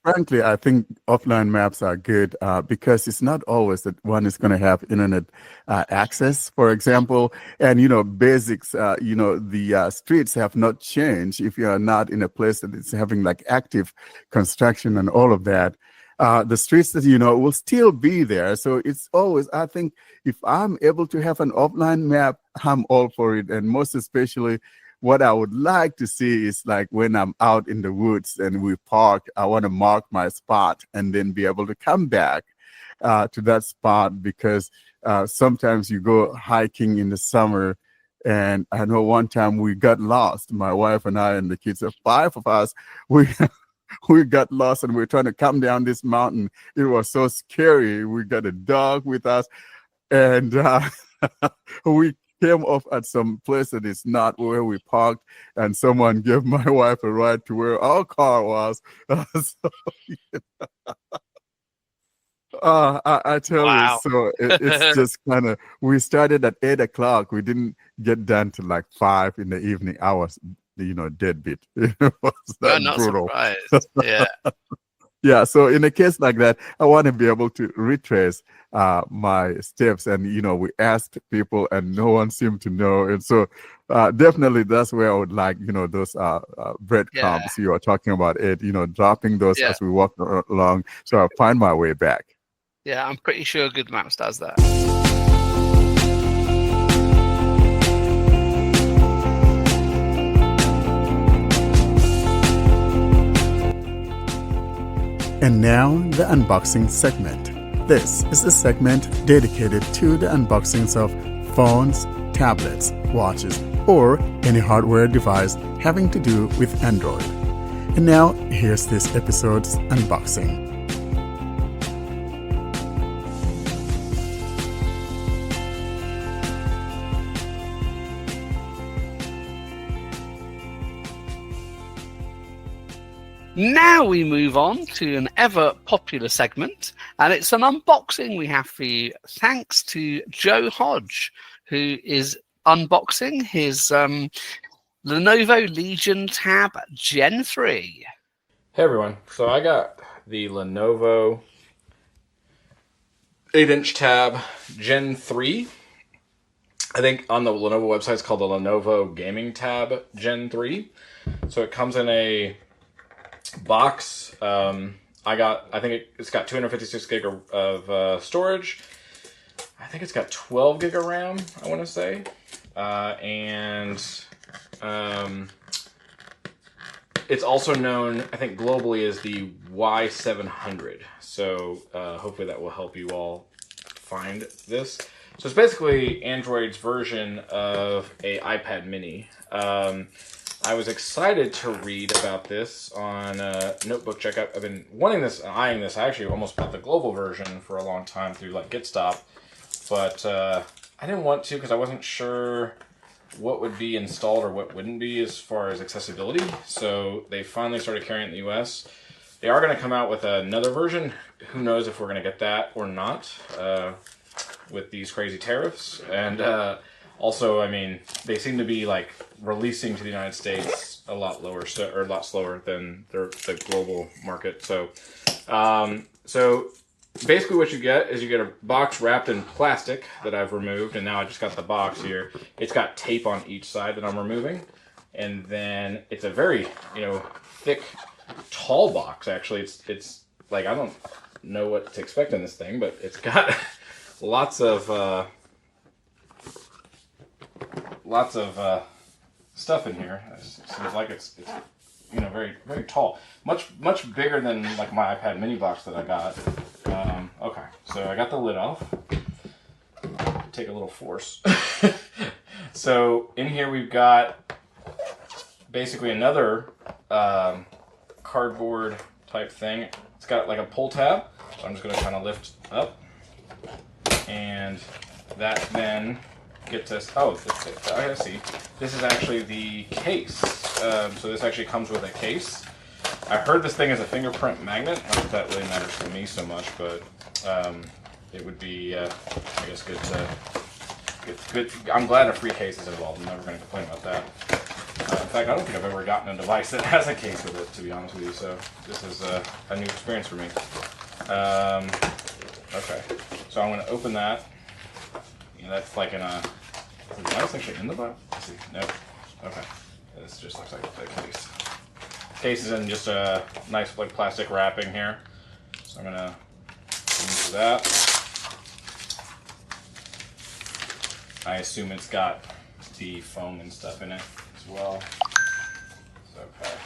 Frankly, I think offline maps are good because it's not always that one is going to have internet access, for example, and basics. The streets have not changed if you are not in a place that is having like active construction and all of that. The streets that will still be there. So it's always, I think, if I'm able to have an offline map, I'm all for it, and most especially. What I would like to see is like when I'm out in the woods and we park, I want to mark my spot and then be able to come back to that spot, because sometimes you go hiking in the summer. And I know one time we got lost, my wife and I and the kids, 5 of us, we got lost and we were trying to come down this mountain. It was so scary. We got a dog with us, and we came off at some place that is not where we parked, and someone gave my wife a ride to where our car was. I tell you, so it's just kind of, we started at 8:00. We didn't get done till like 5 in the evening. I was, deadbeat. It was that brutal. Surprised. Yeah. Yeah, so in a case like that, I want to be able to retrace my steps, and we asked people, and no one seemed to know, and so definitely that's where I would like those breadcrumbs you are talking about, it dropping those as we walk along, so I find my way back. Yeah, I'm pretty sure Good Maps does that. And now, the unboxing segment. This is a segment dedicated to the unboxings of phones, tablets, watches, or any hardware device having to do with Android. And now, here's this episode's unboxing. Now we move on to an ever popular segment, and it's an unboxing we have for you thanks to Joe Hodge, who is unboxing his Lenovo Legion Tab Gen 3. Hey everyone, so I got the Lenovo 8-inch Tab Gen 3. I think on the Lenovo website it's called the Lenovo Gaming Tab Gen 3. So it comes in a box. I think it's got 256 gig of storage. I think it's got 12 gig of RAM, I want to say. It's also known, I think, globally as the Y700. So hopefully that will help you all find this. So it's basically Android's version of a iPad mini. I was excited to read about this on Notebook Checkup. I've been wanting this, eyeing this. I actually almost bought the global version for a long time through like GitStop, but I didn't want to because I wasn't sure what would be installed or what wouldn't be as far as accessibility. So they finally started carrying it in the US. They are going to come out with another version. Who knows if we're going to get that or not with these crazy tariffs. And also, I mean, they seem to be like releasing to the United States a lot lower, or a lot slower than the global market. So, basically what you get is you get a box wrapped in plastic that I've removed, and now I just got the box here. It's got tape on each side that I'm removing, and then it's a very, thick, tall box. Actually, it's like, I don't know what to expect in this thing, but it's got lots of stuff in here. It seems like it's very, very tall. Much bigger than like my iPad mini box that I got. Okay, so I got the lid off. Take a little force. So in here we've got basically another cardboard type thing. It's got like a pull tab. So I'm just going to kind of lift up. And that then gets us... Oh, I see. This is actually the case. So this actually comes with a case. I heard this thing is a fingerprint magnet. Not that that really matters to me so much, but it would be, I guess, good to... Good. I'm glad a free case is involved. I'm never going to complain about that. In fact, I don't think I've ever gotten a device that has a case with it, to be honest with you. So this is a new experience for me. Okay, so I'm going to open that. That's like in a... Is the device actually in the box? Let's see. Nope. Okay. This just looks like a case. Case is in just a nice like plastic wrapping here. So I'm going to use that. I assume it's got the foam and stuff in it as well. So, okay.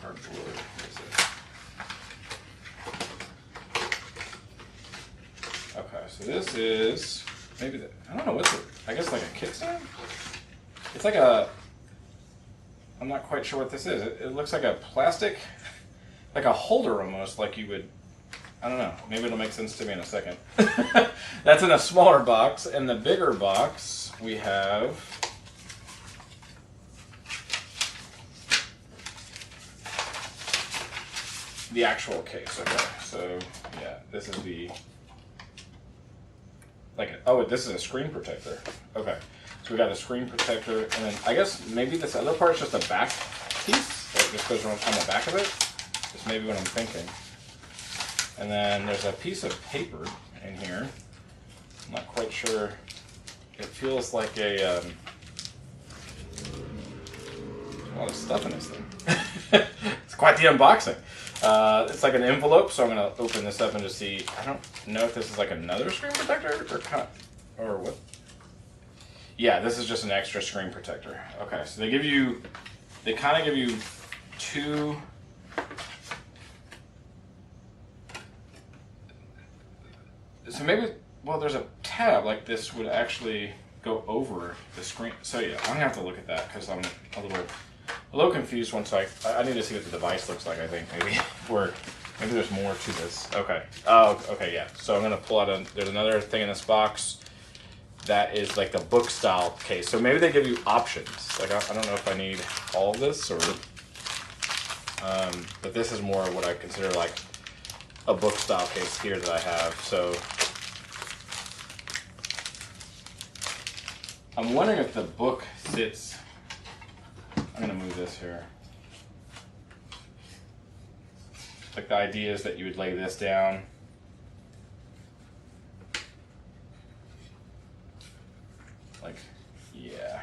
Cardboard. Okay, so this is maybe I don't know what's it. I guess like a kickstand. It's like a. I'm not quite sure what this is. It looks like a plastic, like a holder almost, like you would. I don't know. Maybe it'll make sense to me in a second. That's in a smaller box. In the bigger box, we have the actual case. Okay, so yeah, this is the this is a screen protector. Okay, so we got a screen protector, and then I guess maybe this other part is just a back piece that just goes on the back of it. That's maybe what I'm thinking. And then there's a piece of paper in here. I'm not quite sure. It feels like a lot of stuff in this thing. It's quite the unboxing. It's like an envelope, so I'm going to open this up and just see. I don't know if this is like another screen protector or what. Yeah, this is just an extra screen protector. Okay, so they kind of give you two. So maybe, well, there's a tab like this would actually go over the screen. So yeah, I'm gonna have to look at that because I'm a little confused once I need to see what the device looks like. I think maybe or maybe there's more to this. Okay. Oh, okay, yeah. So I'm gonna pull out there's another thing in this box that is like the book style case. So maybe they give you options. Like I don't know if I need all of this or, but this is more what I consider like a book style case here that I have. So I'm wondering if the book sits. I'm gonna move this here. Like the idea is that you would lay this down. Like, yeah.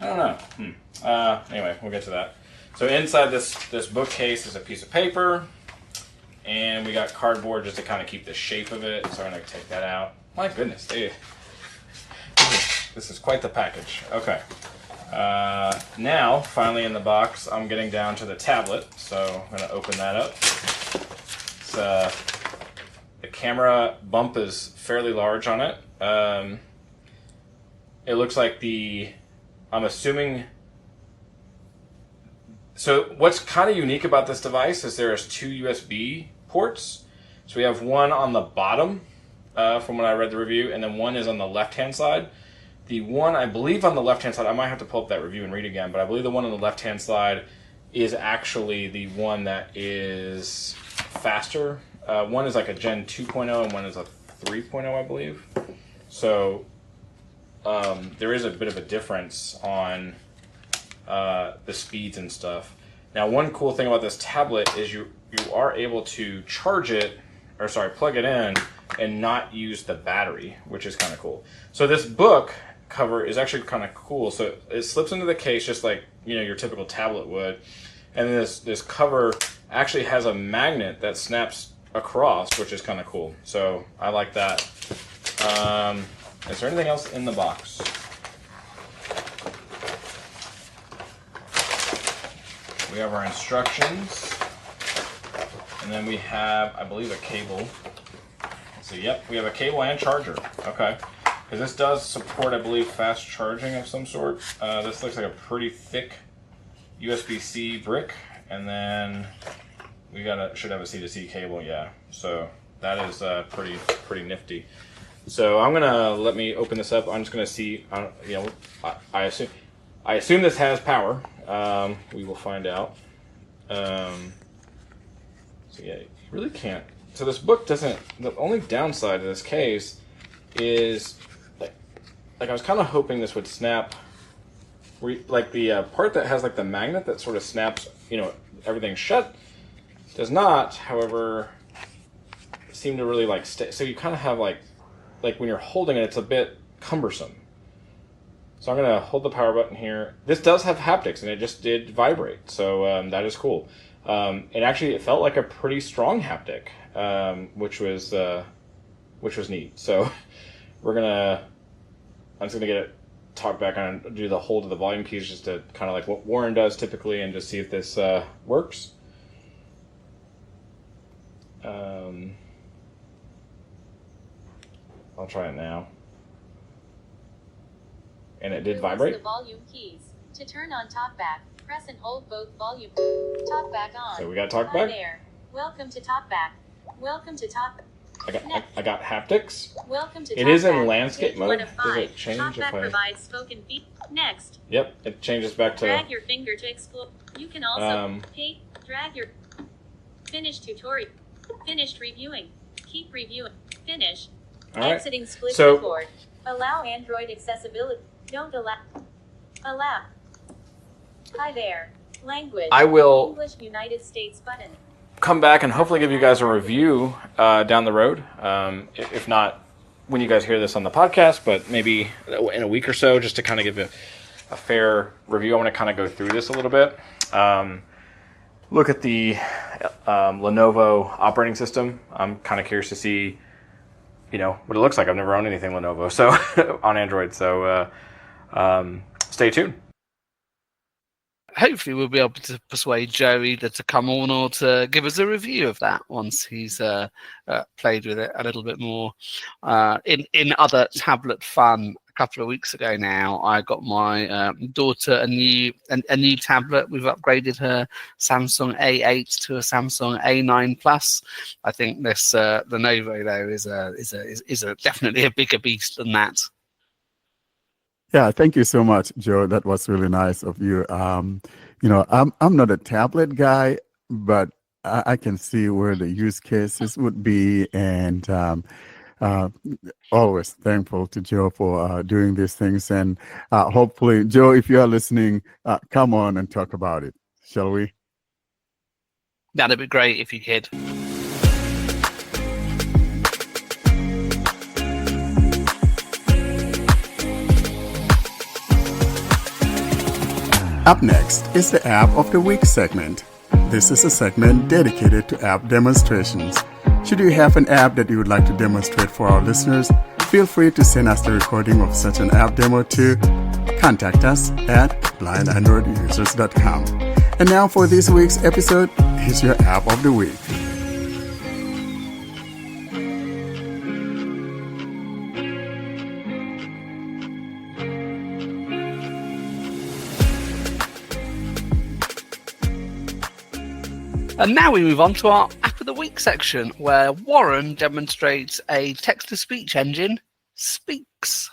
I don't know. Anyway, we'll get to that. So inside this bookcase is a piece of paper, and we got cardboard just to kind of keep the shape of it. So I'm gonna take that out. My goodness, this is quite the package. Okay. Now, finally in the box, I'm getting down to the tablet. So I'm gonna open that up. It's, the camera bump is fairly large on it. It looks like I'm assuming. So what's kind of unique about this device is there's two USB ports. So we have one on the bottom, from when I read the review, and then one is on the left-hand side. The one, I believe on the left-hand side, I might have to pull up that review and read again, but I believe the one on the left-hand side is actually the one that is faster. One is like a Gen 2.0 and one is a 3.0, I believe. So there is a bit of a difference on the speeds and stuff. Now, one cool thing about this tablet is you are able to charge it, or sorry, plug it in and not use the battery, which is kind of cool. So this book cover is actually kind of cool. So it slips into the case just like, you know, your typical tablet would. And then this cover actually has a magnet that snaps across, which is kind of cool. So I like that. Is there anything else in the box? We have our instructions, and then we have, I believe, a cable. So yep, we have a cable and charger. Okay, because this does support, I believe, fast charging of some sort. This looks like a pretty thick USB-C brick, and then we should have a C-to-C cable. Yeah, so that is pretty nifty. So let me open this up. I'm just gonna see. You know, I assume this has power. We will find out. So yeah, you really can't. So this book doesn't. The only downside of this case is like I was kind of hoping this would snap. Like the part that has like the magnet that sort of snaps, you know, everything shut, does not. However, seem to really like stay. So you kind of have like when you're holding it, it's a bit cumbersome. So I'm going to hold the power button here. This does have haptics, and it just did vibrate, so that is cool. It felt like a pretty strong haptic, which was neat. So I'm just going to get it talk back on, do the hold of the volume keys just to kind of like what Warren does typically, and just see if this works. I'll try it now. And it did vibrate. The volume keys. To turn on TalkBack, press and hold both volume. TalkBack on. So we got TalkBack. Hi there. Welcome to TalkBack. Welcome to Talk. I got haptics. Welcome to it TalkBack. is in landscape mode. Does it change TalkBack if I... provides spoken feed. Next. Yep, it changes back to... Drag your finger to explore. You can also drag your... Finish tutorial. Finished reviewing. Keep reviewing. Finish. All right. Exiting split So, keyboard. Allow Android accessibility. Don't allow. Allow. Hi there. Language. I will English United States button. come back and hopefully give you guys a review down the road. If not when you guys hear this on the podcast, but maybe in a week or so, just to kind of give a fair review. I want to kind of go through this a little bit. Look at the Lenovo operating system. I'm kind of curious to see, you know, what it looks like. I've never owned anything Lenovo, so on Android. So stay tuned. hopefully we'll be able to persuade Joe either to come on or to give us a review of that once he's played with it a little bit more. In other tablet fun, a couple of weeks ago now, I got my daughter a new tablet. We've upgraded her Samsung A8 to a Samsung A9 Plus. I think this Lenovo though is definitely a bigger beast than that. Yeah, thank you so much, Joe. That was really nice of you. I'm not a tablet guy, but I can see where the use cases would be, and always thankful to Joe for doing these things. And hopefully, Joe, if you are listening, come on and talk about it, shall we? That'd be great if you could. Up next is the App of the Week segment. This is a segment dedicated to app demonstrations. Should you have an app that you would like to demonstrate for our listeners, feel free to send us the recording of such an app demo to contact us at blindandroidusers.com. And now for this week's episode, here's your App of the Week. And now we move on to our App of the Week section, where Warren demonstrates a text-to-speech engine, Speecx.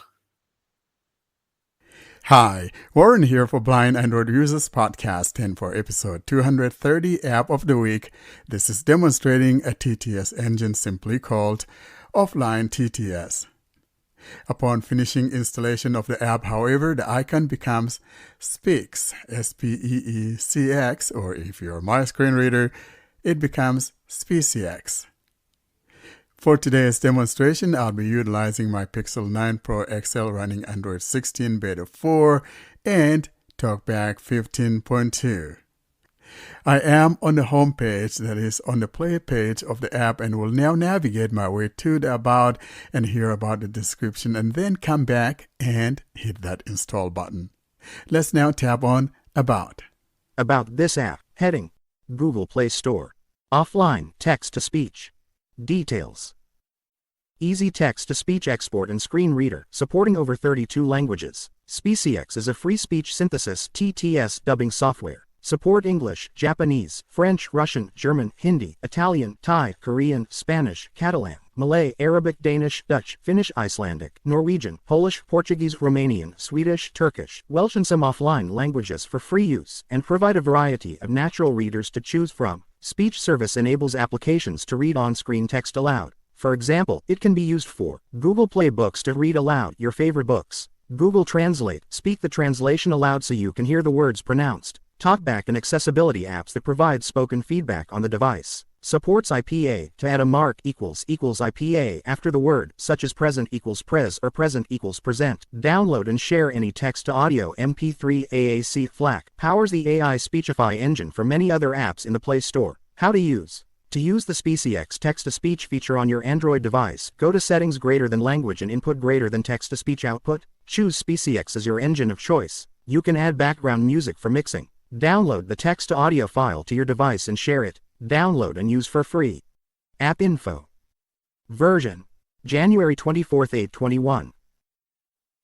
Hi, Warren here for Blind Android Users Podcast, and for episode 230 App of the Week, this is demonstrating a TTS engine simply called Offline TTS. Upon finishing installation of the app, however, the icon becomes Speecx, Speecx, or if you're my screen reader, it becomes Speecx. For today's demonstration, I'll be utilizing my Pixel 9 Pro XL running Android 16 Beta 4 and TalkBack 15.2. I am on the home page, that is on the play page of the app, and will now navigate my way to the about and hear about the description, and then come back and hit that install button. Let's now tap on About. About this app. Heading: Google Play Store. Offline text-to-speech. Details: easy text-to-speech export and screen reader, supporting over 32 languages. Speecx is a free speech synthesis TTS dubbing software. Support English, Japanese, French, Russian, German, Hindi, Italian, Thai, Korean, Spanish, Catalan, Malay, Arabic, Danish, Dutch, Finnish, Icelandic, Norwegian, Polish, Portuguese, Romanian, Swedish, Turkish, Welsh and some offline languages for free use, and provide a variety of natural readers to choose from. Speech service enables applications to read on-screen text aloud. For example, it can be used for Google Play Books to read aloud your favorite books. Google Translate, speak the translation aloud so you can hear the words pronounced. TalkBack and accessibility apps that provide spoken feedback on the device. Supports IPA to add a mark equals IPA after the word, such as present equals pres or present equals present. Download and share any text to audio MP3 AAC FLAC. Powers the AI Speechify engine for many other apps in the Play Store. How to use. To use the Speecx text-to-speech feature on your Android device, go to Settings greater than Language and Input greater than Text-to-Speech Output. Choose Speecx as your engine of choice. You can add background music for mixing. Download the text-to-audio file to your device and share it. Download and use for free. App info. Version: January 24, 2021.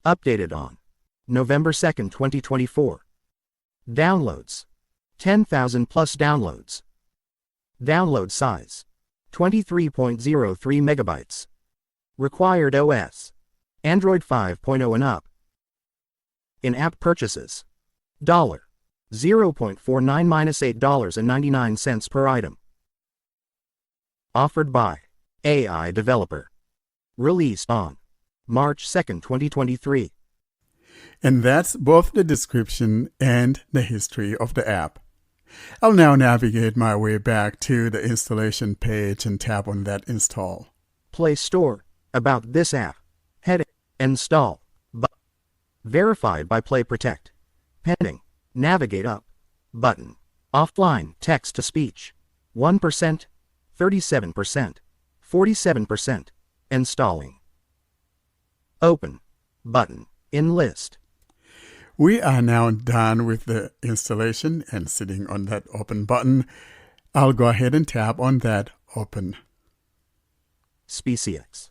Updated on November 2, 2024. Downloads: 10,000 plus downloads. Download size: 23.03 megabytes. Required OS: Android 5.0 and up. In-app purchases: $0.49 minus $8.99 per item. Offered by AI Developer. Released on March 2nd, 2023. And that's both the description and the history of the app. I'll now navigate my way back to the installation page and tap on that install. Play Store. About this app. Heading: Install. Verified by Play Protect. Pending. Navigate up. Button. Offline text-to-speech. 1%, 37%, 47%. Installing. Open. Button. In list. We are now done with the installation and sitting on that open button. I'll go ahead and tap on that open. Speecx.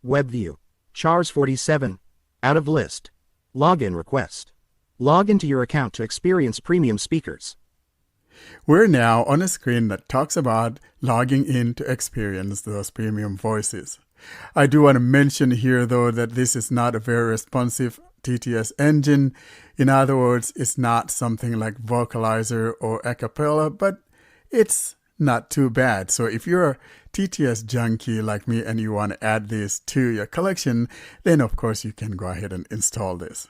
Web view. Chars 47. Out of list. Login request. Log into your account to experience premium speakers. We're now on a screen that talks about logging in to experience those premium voices. I do want to mention here, though, that this is not a very responsive TTS engine. In other words, it's not something like Vocalizer or Acapella, but it's not too bad. So if you're a TTS junkie like me and you want to add this to your collection, then of course you can go ahead and install this.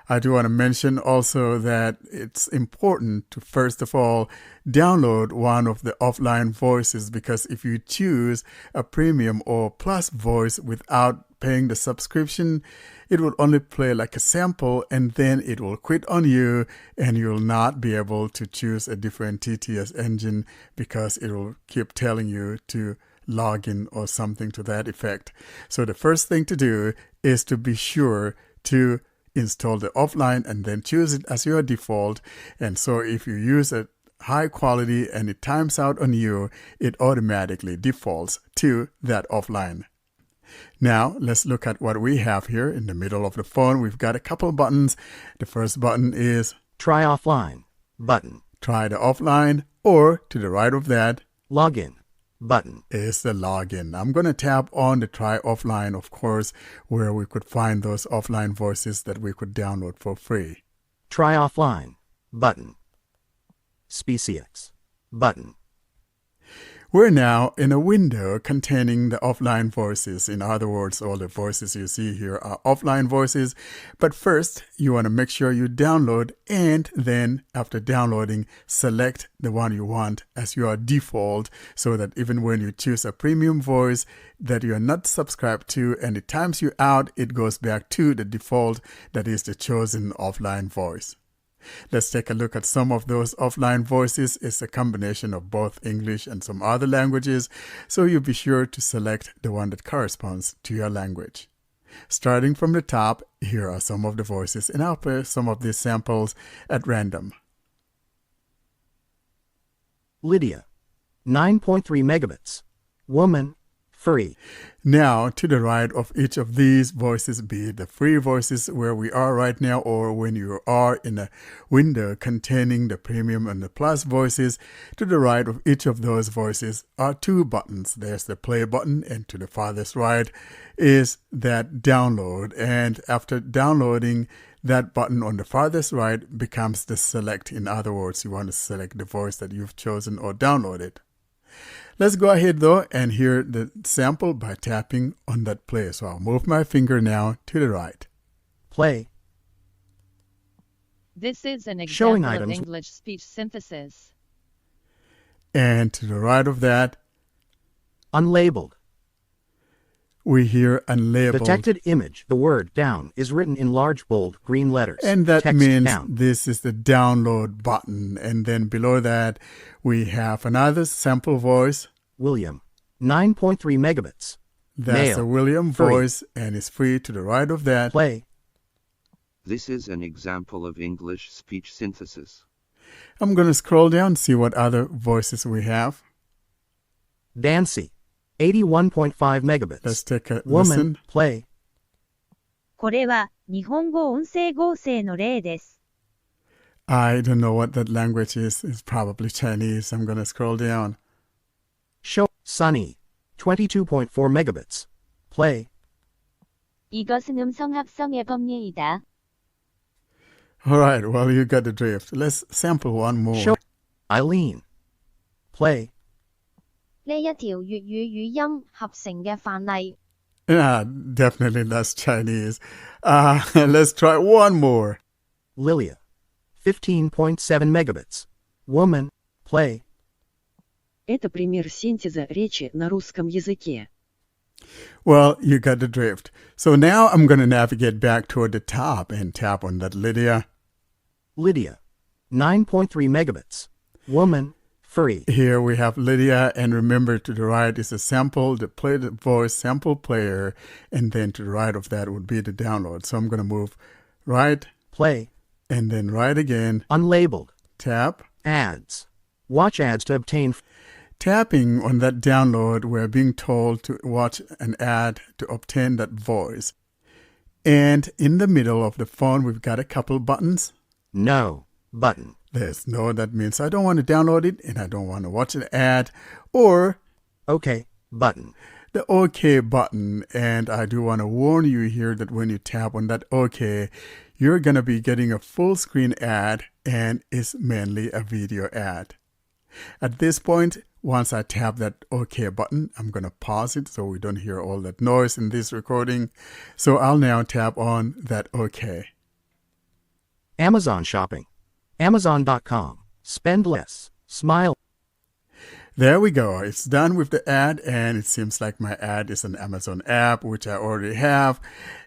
I do want to mention also that it's important to, first of all, download one of the offline voices, because if you choose a premium or plus voice without paying the subscription, it will only play like a sample and then it will quit on you and you'll not be able to choose a different TTS engine because it will keep telling you to log in or something to that effect. So the first thing to do is to be sure to install the offline and then choose it as your default. And so if you use a high quality and it times out on you, it automatically defaults to that offline. Now let's look at what we have here in the middle of the phone. We've got a couple buttons. The first button is Try offline button. try the offline, or to the right of that Login button. is the login. I'm going to tap on the try offline, of course, where we could find those offline voices that we could download for free. Try offline button. Speecx button. We're now in a window containing the offline voices. In other words, all the voices you see here are offline voices. But first, you want to make sure you download, and then after downloading, select the one you want as your default, so that even when you choose a premium voice that you're not subscribed to and it times you out, it goes back to the default that is the chosen offline voice. Let's take a look at some of those offline voices. It's a combination of both English and some other languages, so you be sure to select the one that corresponds to your language. Starting from the top, here are some of the voices, and I'll play some of these samples at random. Lydia. 9.3 megabits. Woman. Free. Now, to the right of each of these voices, be it the free voices where we are right now, or when you are in a window containing the premium and the plus voices, to the right of each of those voices are two buttons. There's the play button, and to the farthest right is that download. And after downloading, that button on the farthest right becomes the select. In other words, you want to select the voice that you've chosen or downloaded. Let's go ahead, though, and hear the sample by tapping on that play. So I'll move my finger now to the right. Play. This is an Showing example of items. English speech synthesis. And to the right of that, Unlabeled. we hear unlabeled. Detected image. The word down is written in large bold green letters. And that Text means down. this is the download button. And then below that, we have another sample voice. William. 9.3 megabits. That's Male. a William Free. voice, and it's free to the right of that. Play. This is an example of English speech synthesis. I'm going to scroll down, see what other voices we have. Dancy. 81.5 megabits. Let's take a Woman. listen. Play. これは日本語音声合成の例です。 I don't know what that language is. It's probably Chinese. I'm going to scroll down. Show. Sunny. 22.4 megabits. Play. 이것은 음성 합성 앨범이다. All right, well, you got the drift. Let's sample one more. Show. Eileen. Play. 呢一條粵語語音合成嘅範例。 Definitely that's Chinese. Let's try one more. Lilia. 15.7 megabits. Woman. Play. Это пример синтеза речи на русском языке. Well, you got the drift. So now I'm going to navigate back toward the top and tap on that Lydia. Lydia. 9.3 megabits. Woman. Free. Here we have Lydia, and remember to the right is a sample, the play the voice sample player, and then to the right of that would be the download. So I'm going to move right, Play. And then right again. Unlabeled. Tap. Ads. Watch ads to obtain. Tapping on that download, we're being told to watch an ad to obtain that voice. And in the middle of the phone, we've got a couple buttons. No button. There's no, that means I don't want to download it and I don't want to watch an ad. Or OK button. The OK button. And I do want to warn you here that when you tap on that OK, you're going to be getting a full screen ad, and it's mainly a video ad. At this point, once I tap that OK button, I'm going to pause it so we don't hear all that noise in this recording. So I'll now tap on that OK. Amazon shopping. Amazon.com. Spend less. Smile. There we go. It's done with the ad, and it seems like my ad is an Amazon app, which I already have.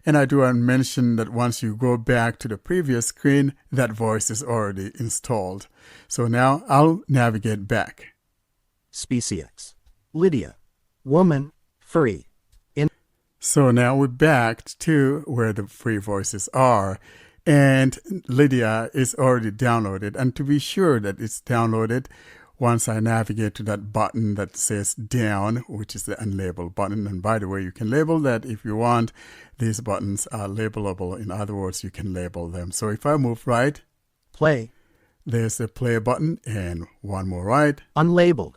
And I do want to mention that once you go back to the previous screen, that voice is already installed. So now I'll navigate back. Speecx. Lydia. Woman. Free. So now we're back to where the free voices are. And Lydia is already downloaded. And to be sure that it's downloaded, once I navigate to that button that says down, which is the unlabeled button. And by the way, you can label that if you want. These buttons are labelable. In other words, you can label them. So if I move right, play. There's the play button, and one more right. Unlabeled.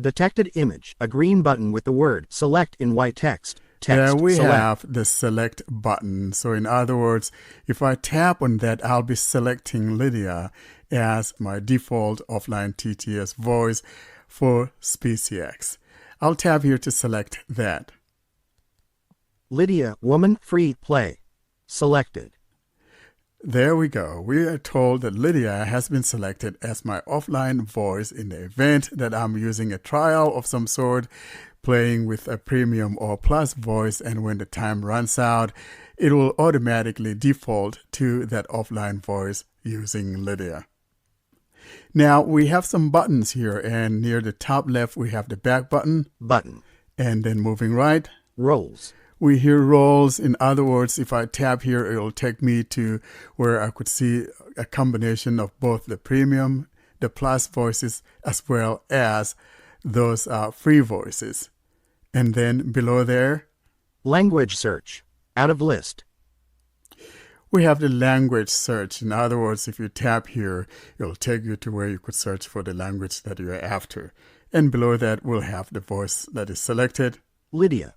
Detected image. A green button with the word select in white text. There we select. have the select button. So in other words, if I tap on that, I'll be selecting Lydia as my default offline TTS voice for Speecx. I'll tap here to select that. Lydia, woman, free, play. Selected. There we go. We are told that Lydia has been selected as my offline voice in the event that I'm using a trial of some sort, playing with a premium or plus voice, and when the time runs out, it will automatically default to that offline voice using Lydia. Now we have some buttons here, and near the top left we have the back button. And then moving right. Rolls. We hear rolls. In other words, if I tap here, it will take me to where I could see a combination of both the premium, the plus voices, as well as those free voices. And then below there, language search, out of list. We have the language search. In other words, if you tap here, it'll take you to where you could search for the language that you're after. And below that, we'll have the voice that is selected. Lydia,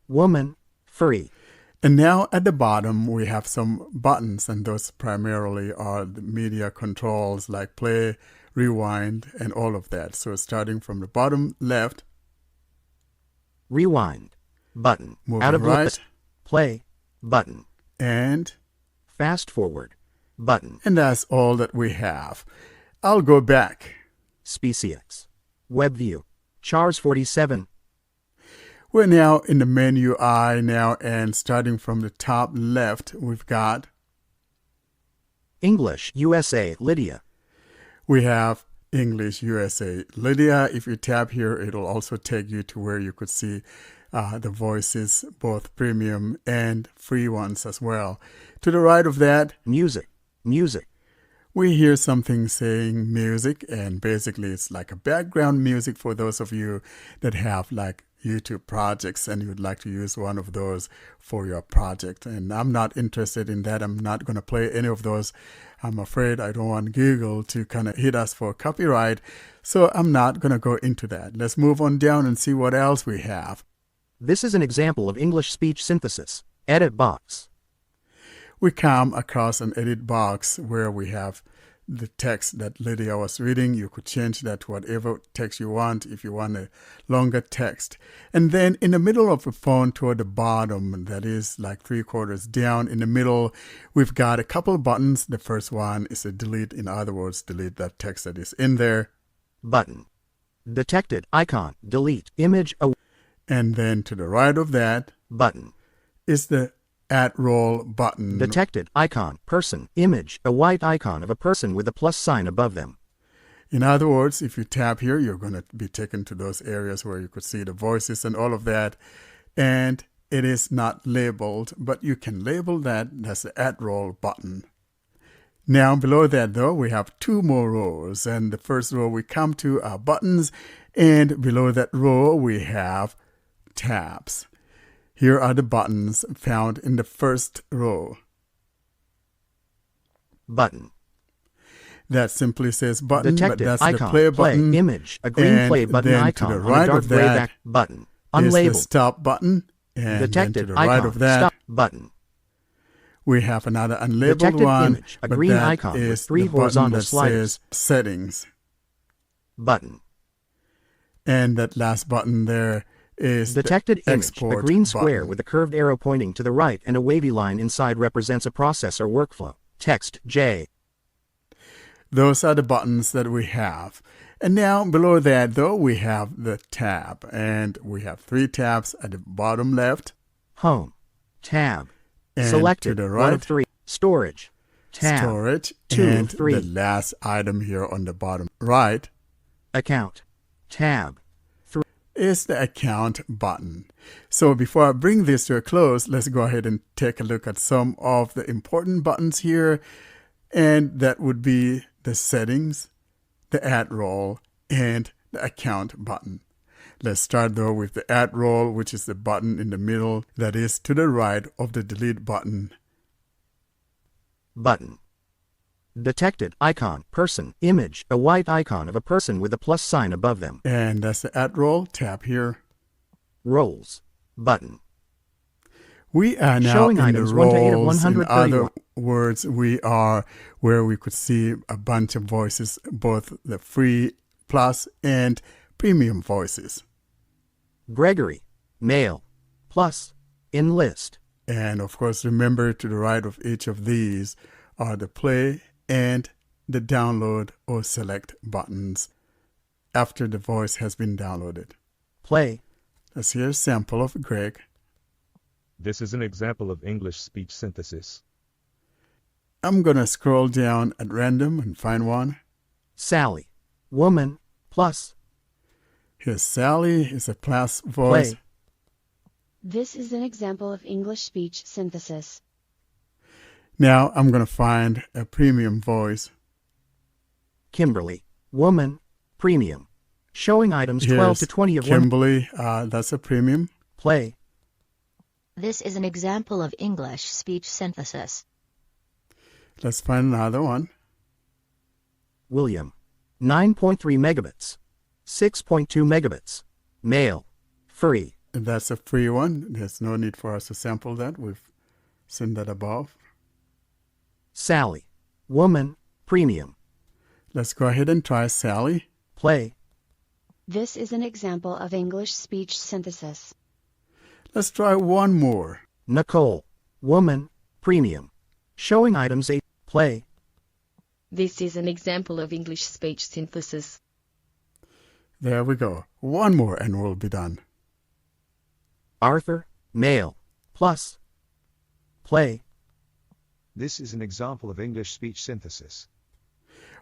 woman, free. And now at the bottom, we have some buttons, and those primarily are the media controls like play, rewind, and all of that. So starting from the bottom left, rewind button, moving out of right, list, play button, and fast forward button. And that's all that we have. I'll go back. Speecx, web view, chars 47. We're now in the menu I now, and starting from the top left, we've got English USA Lydia. We have English USA Lydia. If you tap here, it'll also take you to where you could see the voices, both premium and free ones as well. To the right of that, music. We hear something saying music, and basically it's like a background music for those of you that have like YouTube projects and you'd like to use one of those for your project. And I'm not interested in that. I'm not going to play any of those. I'm afraid I don't want Google to kind of hit us for copyright. So I'm not going to go into that. Let's move on down and see what else we have. This is an example of English speech synthesis. Edit box. We come across an edit box where we have the text that Lydia was reading. You could change that to whatever text you want if you want a longer text. And then in the middle of the phone toward the bottom, that is like 3/4 down in the middle, we've got a couple buttons. The first one is a delete. In other words, delete that text that is in there. Button. Detected icon. Delete image. And then to the right of that button is the Add roll button. Detected icon, person, image, a white icon of a person with a plus sign above them. In other words, if you tap here, you're going to be taken to those areas where you could see the voices and all of that. And it is not labeled, but you can label that. That's the Add roll button. Now, below that, though, we have two more rows. And the first row we come to are buttons. And below that row, we have tabs. Here are the buttons found in the first row. Button. That simply says button, Detected but that's icon, the play button. image, a green play button then icon to the on right a dark of gray that back button. is the Unlabeled. stop button. And Detected then to the icon, right of that, stop button. we have another unlabeled Detected one, image, a but green that icon with is 3 the button horizontal that sliders. says settings. Button. And that last button there is Detected the image, export a green square button. with a curved arrow pointing to the right and a wavy line inside represents a process or workflow. Text J. Those are the buttons that we have. And now below that, though, we have the tab. And we have 3 tabs at the bottom left. Home. Tab. And Selected. to the 1 of right, 3. Storage. Tab. storage. 2 and of 3. the last item here on the bottom right Account. Tab. is the account button. So before I bring this to a close, let's go ahead and take a look at some of the important buttons here. And that would be the settings, the add roll, and the account button. Let's start though with the add roll, which is the button in the middle that is to the right of the delete button. Button. Detected icon, person, image, a white icon of a person with a plus sign above them. And that's the add roll. Tap here. Roles. Button. We are now Showing in the items 1 to 8 of roles. In 131. other words, we are where we could see a bunch of voices, both the free plus and premium voices. Gregory. Male. Plus. In list. And of course, remember to the right of each of these are the play and the download or select buttons after the voice has been downloaded. Play. Let's hear a sample of Greg. This is an example of English speech synthesis. I'm going to scroll down at random and find one. Sally. Woman. Plus. Here's Sally. It's a plus voice. Play. This is an example of English speech synthesis. Now I'm going to find a premium voice. Kimberly. Woman. Premium. Showing items 12 Here's to 20 of Kimberly. That's a premium. Play. This is an example of English speech synthesis. Let's find another one. William. 9.3 megabits. 6.2 megabits. Male. Free. That's a free one. There's no need for us to sample that. We've seen that above. Sally. Woman. Premium. Let's go ahead and try Sally. Play. This is an example of English speech synthesis. Let's try one more. Nicole. Woman. Premium. Showing items 8. Play. This is an example of English speech synthesis. There we go. One more and we'll be done. Arthur. Male. Plus. Play. This is an example of English speech synthesis.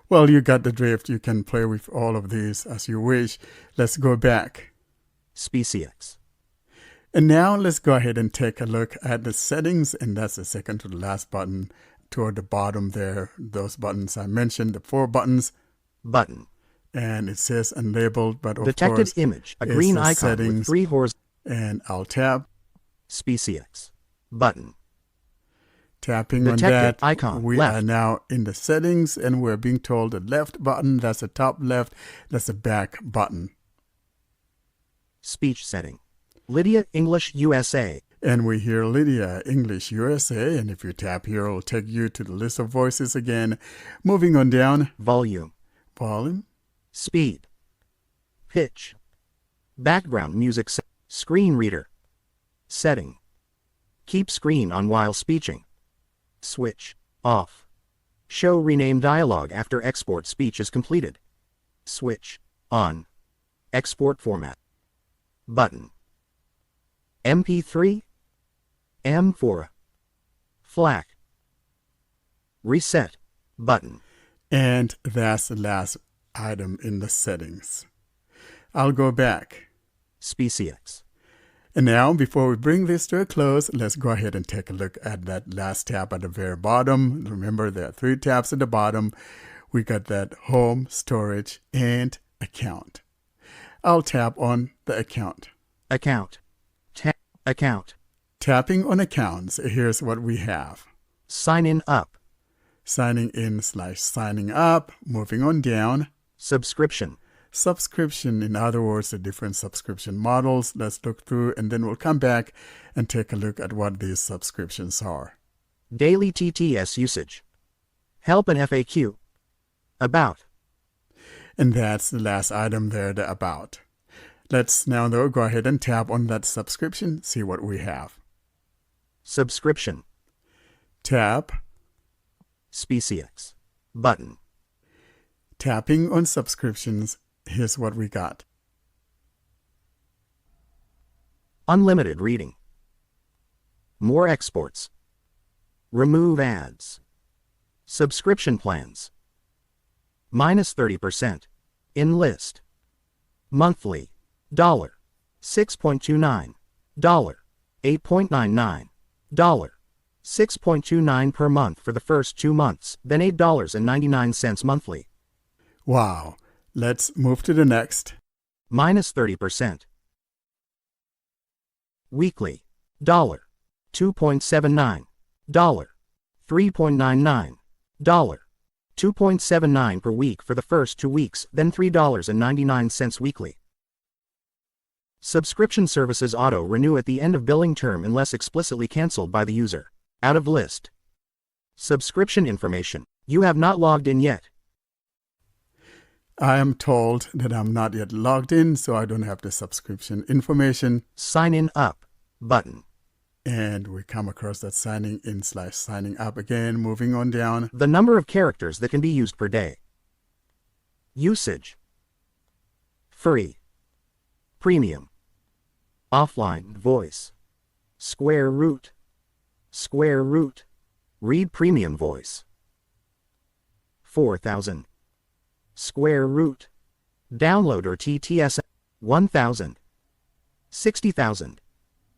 Well, you got the drift. You can play with all of these as you wish. Let's go back. Speecx. And now let's go ahead and take a look at the settings, and that's the second to the last button toward the bottom there. Those buttons I mentioned, the 4 buttons. Button. And it says unlabeled, but of Detected course, image, a green icon settings, with 3 horizontal. And I'll tap. Speecx. Button. Tapping Detected on that, icon, we left. are now in the settings, and we're being told the left button, that's the top left, that's the back button. Speech setting. Lydia, English, USA. And we hear Lydia, English, USA, and if you tap here, it'll take you to the list of voices again. Moving on down. Volume. Volume. Speed. Pitch. Background music. Screen reader. Setting. Keep screen on while speeching. Switch. Off. Show rename dialog after export speech is completed. Switch. On. Export format. Button. MP3. M4. FLAC. Reset. Button. And that's the last item in the settings. I'll go back. Speecx. And now, before we bring this to a close, let's go ahead and take a look at that last tab at the very bottom. Remember, there are 3 tabs at the bottom. We got that Home, Storage, and Account. I'll tap on the Account. Account. Account. Tapping on Accounts, here's what we have. Sign up. Signing in / signing up. Moving on down. Subscription. Subscription, in other words, the different subscription models. Let's look through and then we'll come back and take a look at what these subscriptions are. Daily TTS usage. Help and FAQ. About. And that's the last item there, the About. Let's now, though, go ahead and tap on that subscription, see what we have. Subscription. Tap. Speecx. Button. Tapping on subscriptions, here's what we got. Unlimited reading. More exports. Remove ads. Subscription plans. -30%. In list. Monthly. $6.29. $8.99. $6.29 per month for the first 2 months, then $8.99 monthly. Wow. Let's move to the next. -30%. Weekly. $2.79. $3.99. $2.79 per week for the first 2 weeks, then $3.99 weekly. Subscription services auto-renew at the end of billing term unless explicitly canceled by the user. Out of list. Subscription information. You have not logged in yet. I am told that I'm not yet logged in, so I don't have the subscription information. Sign up button. And we come across that signing in / signing up again, moving on down. The number of characters that can be used per day. Usage. Free. Premium. Offline voice. Square root. Square root. Read premium voice. 4,000. Square root. Download or TTS. 1,000. 60,000.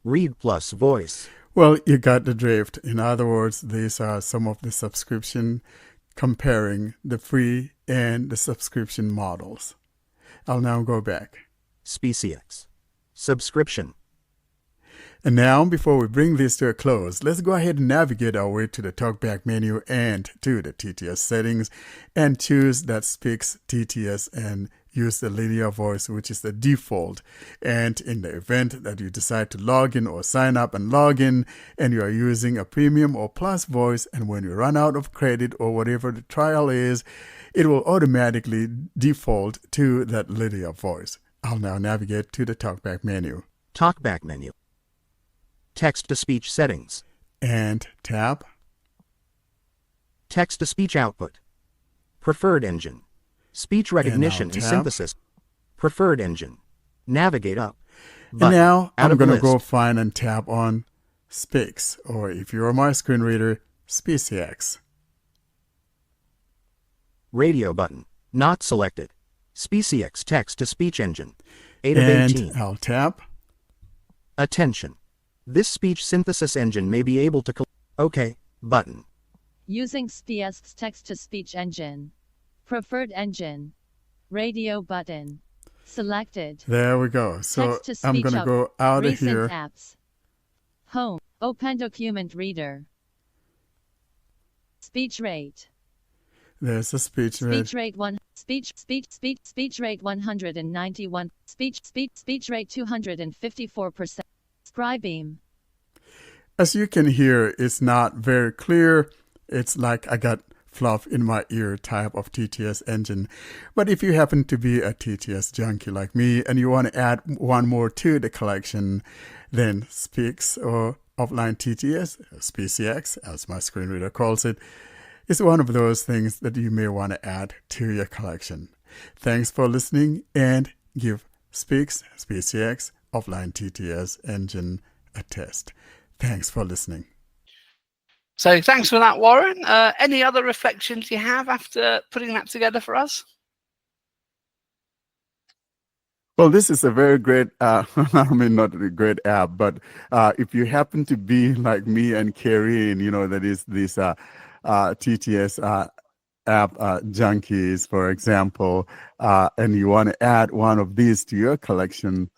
Read plus voice. Well, you got the drift. In other words, these are some of the subscription comparing the free and the subscription models. I'll now go back. Speecx. Subscription. And now, before we bring this to a close, let's go ahead and navigate our way to the TalkBack menu and to the TTS settings and choose that Speecx TTS and use the linear voice, which is the default. And in the event that you decide to log in or sign up and log in and you are using a premium or plus voice, and when you run out of credit or whatever the trial is, it will automatically default to that linear voice. I'll now navigate to the TalkBack menu. TalkBack menu. Text-to-speech settings. And tap. Text-to-speech output. Preferred engine. Speech recognition and synthesis. Preferred engine. Navigate up. And now I'm going to go find and tap on Speecx, or if you're my screen reader, Speecx. Radio button. Not selected. Speecx text-to-speech engine. 8 of 18. And I'll tap. Attention. This speech synthesis engine may be able to OK button. Using Speecx text-to-speech engine. Preferred engine. Radio button. Selected. There we go. So I'm going to go out of here. Apps. Home. Open document reader. Speech rate. There's a speech rate. Speech rate 1. Speech rate 191. Speech rate 254%. Scribeam. As you can hear, it's not very clear. It's like I got fluff in my ear type of TTS engine. But if you happen to be a TTS junkie like me and you want to add one more to the collection, then Speecx or offline TTS, Speecx, as my screen reader calls it, is one of those things that you may want to add to your collection. Thanks for listening, and give Speecx, offline TTS engine a test. Thanks for listening. So thanks for that, Warren. Any other reflections you have after putting that together for us? Well, this is a very great, I mean, not a great app, but if you happen to be like me and Kareen, that is this TTS app junkies, for example, and you want to add one of these to your collection,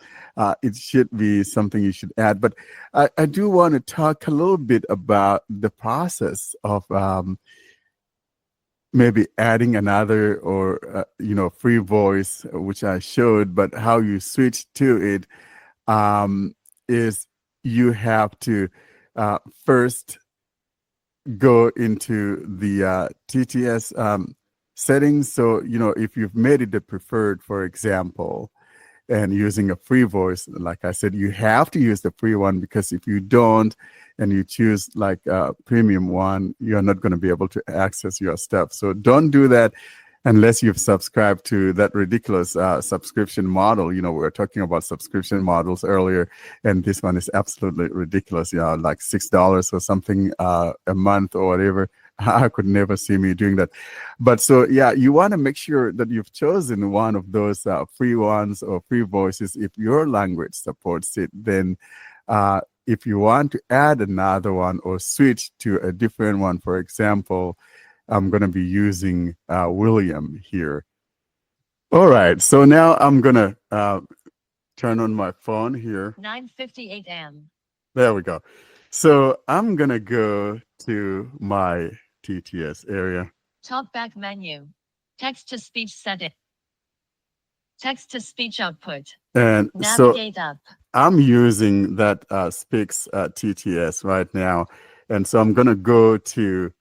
it should be something you should add. But I do want to talk a little bit about the process of maybe adding another or free voice, which I showed, but how you switch to it is you have to first go into the TTS settings. So if you've made it the preferred, for example, and using a free voice, like I said, you have to use the free one, because if you don't and you choose like a premium one, you're not going to be able to access your stuff. So don't do that unless you've subscribed to that ridiculous subscription model. We were talking about subscription models earlier, and this one is absolutely ridiculous. Like $6 or something a month or whatever. I could never see me doing that. But so, yeah, you want to make sure that you've chosen one of those free ones or free voices. If your language supports it, then if you want to add another one or switch to a different one, for example, I'm going to be using William here. All right. So now I'm going to turn on my phone here. 9:58 a.m. There we go. So I'm going to go to my TTS area. Talkback menu. Text-to-speech setting. Text-to-speech output. And Navigate so up. I'm using that Speecx TTS right now. And so I'm going to go to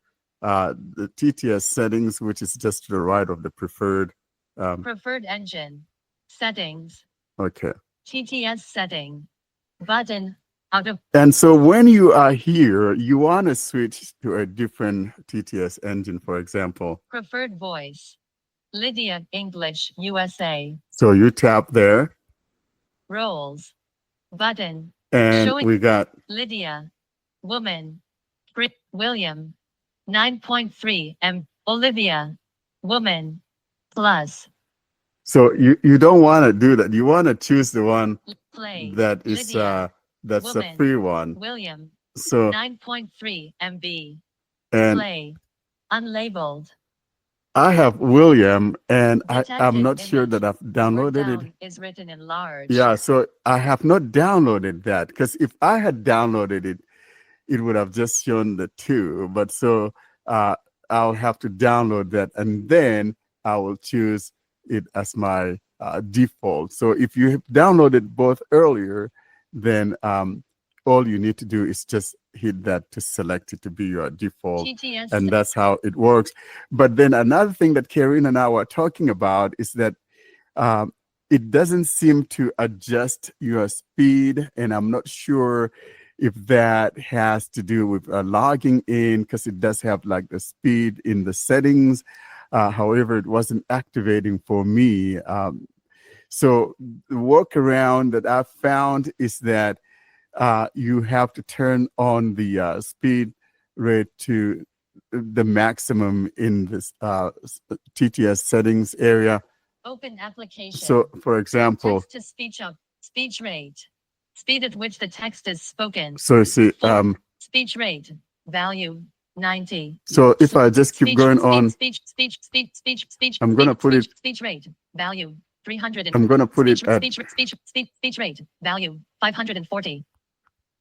the TTS settings, which is just to the right of the preferred. Preferred engine. Settings. Okay. TTS setting. Button. Out of. And so when you are here, you want to switch to a different TTS engine, for example. Preferred voice. Lydia, English, USA. So you tap there. Roles. Button. And showing we got Lydia. Woman. William. 9.3 M. Olivia. Woman. Plus. So you don't want to do that. You want to choose the one Play. that is Lydia. that's Woman. a free one. William. So 9.3 MB. and Play. Unlabeled. I have William, and I'm Detected not sure image. that I've downloaded it. Down is written in large. Yeah, so I have not downloaded that, because if I had downloaded it, it would have just shown the two. But so I'll have to download that, and then I will choose it as my default. So if you have downloaded both earlier, then all you need to do is just hit that to select it to be your default. TTS. And that's how it works. But then another thing that Kareen and I were talking about is that it doesn't seem to adjust your speed, and I'm not sure if that has to do with logging in, because it does have like the speed in the settings. However, it wasn't activating for me. So the workaround that I found is that you have to turn on the speed rate to the maximum in this TTS settings area. Open application. So, for example, Text to speech up. Speech rate. Speed at which the text is spoken. so see, Speech rate. Value 90. so if I just keep going on, Speech. I'm going to put it. Speech rate. Value 300. I'm going to put it at. Speech rate. Value 540.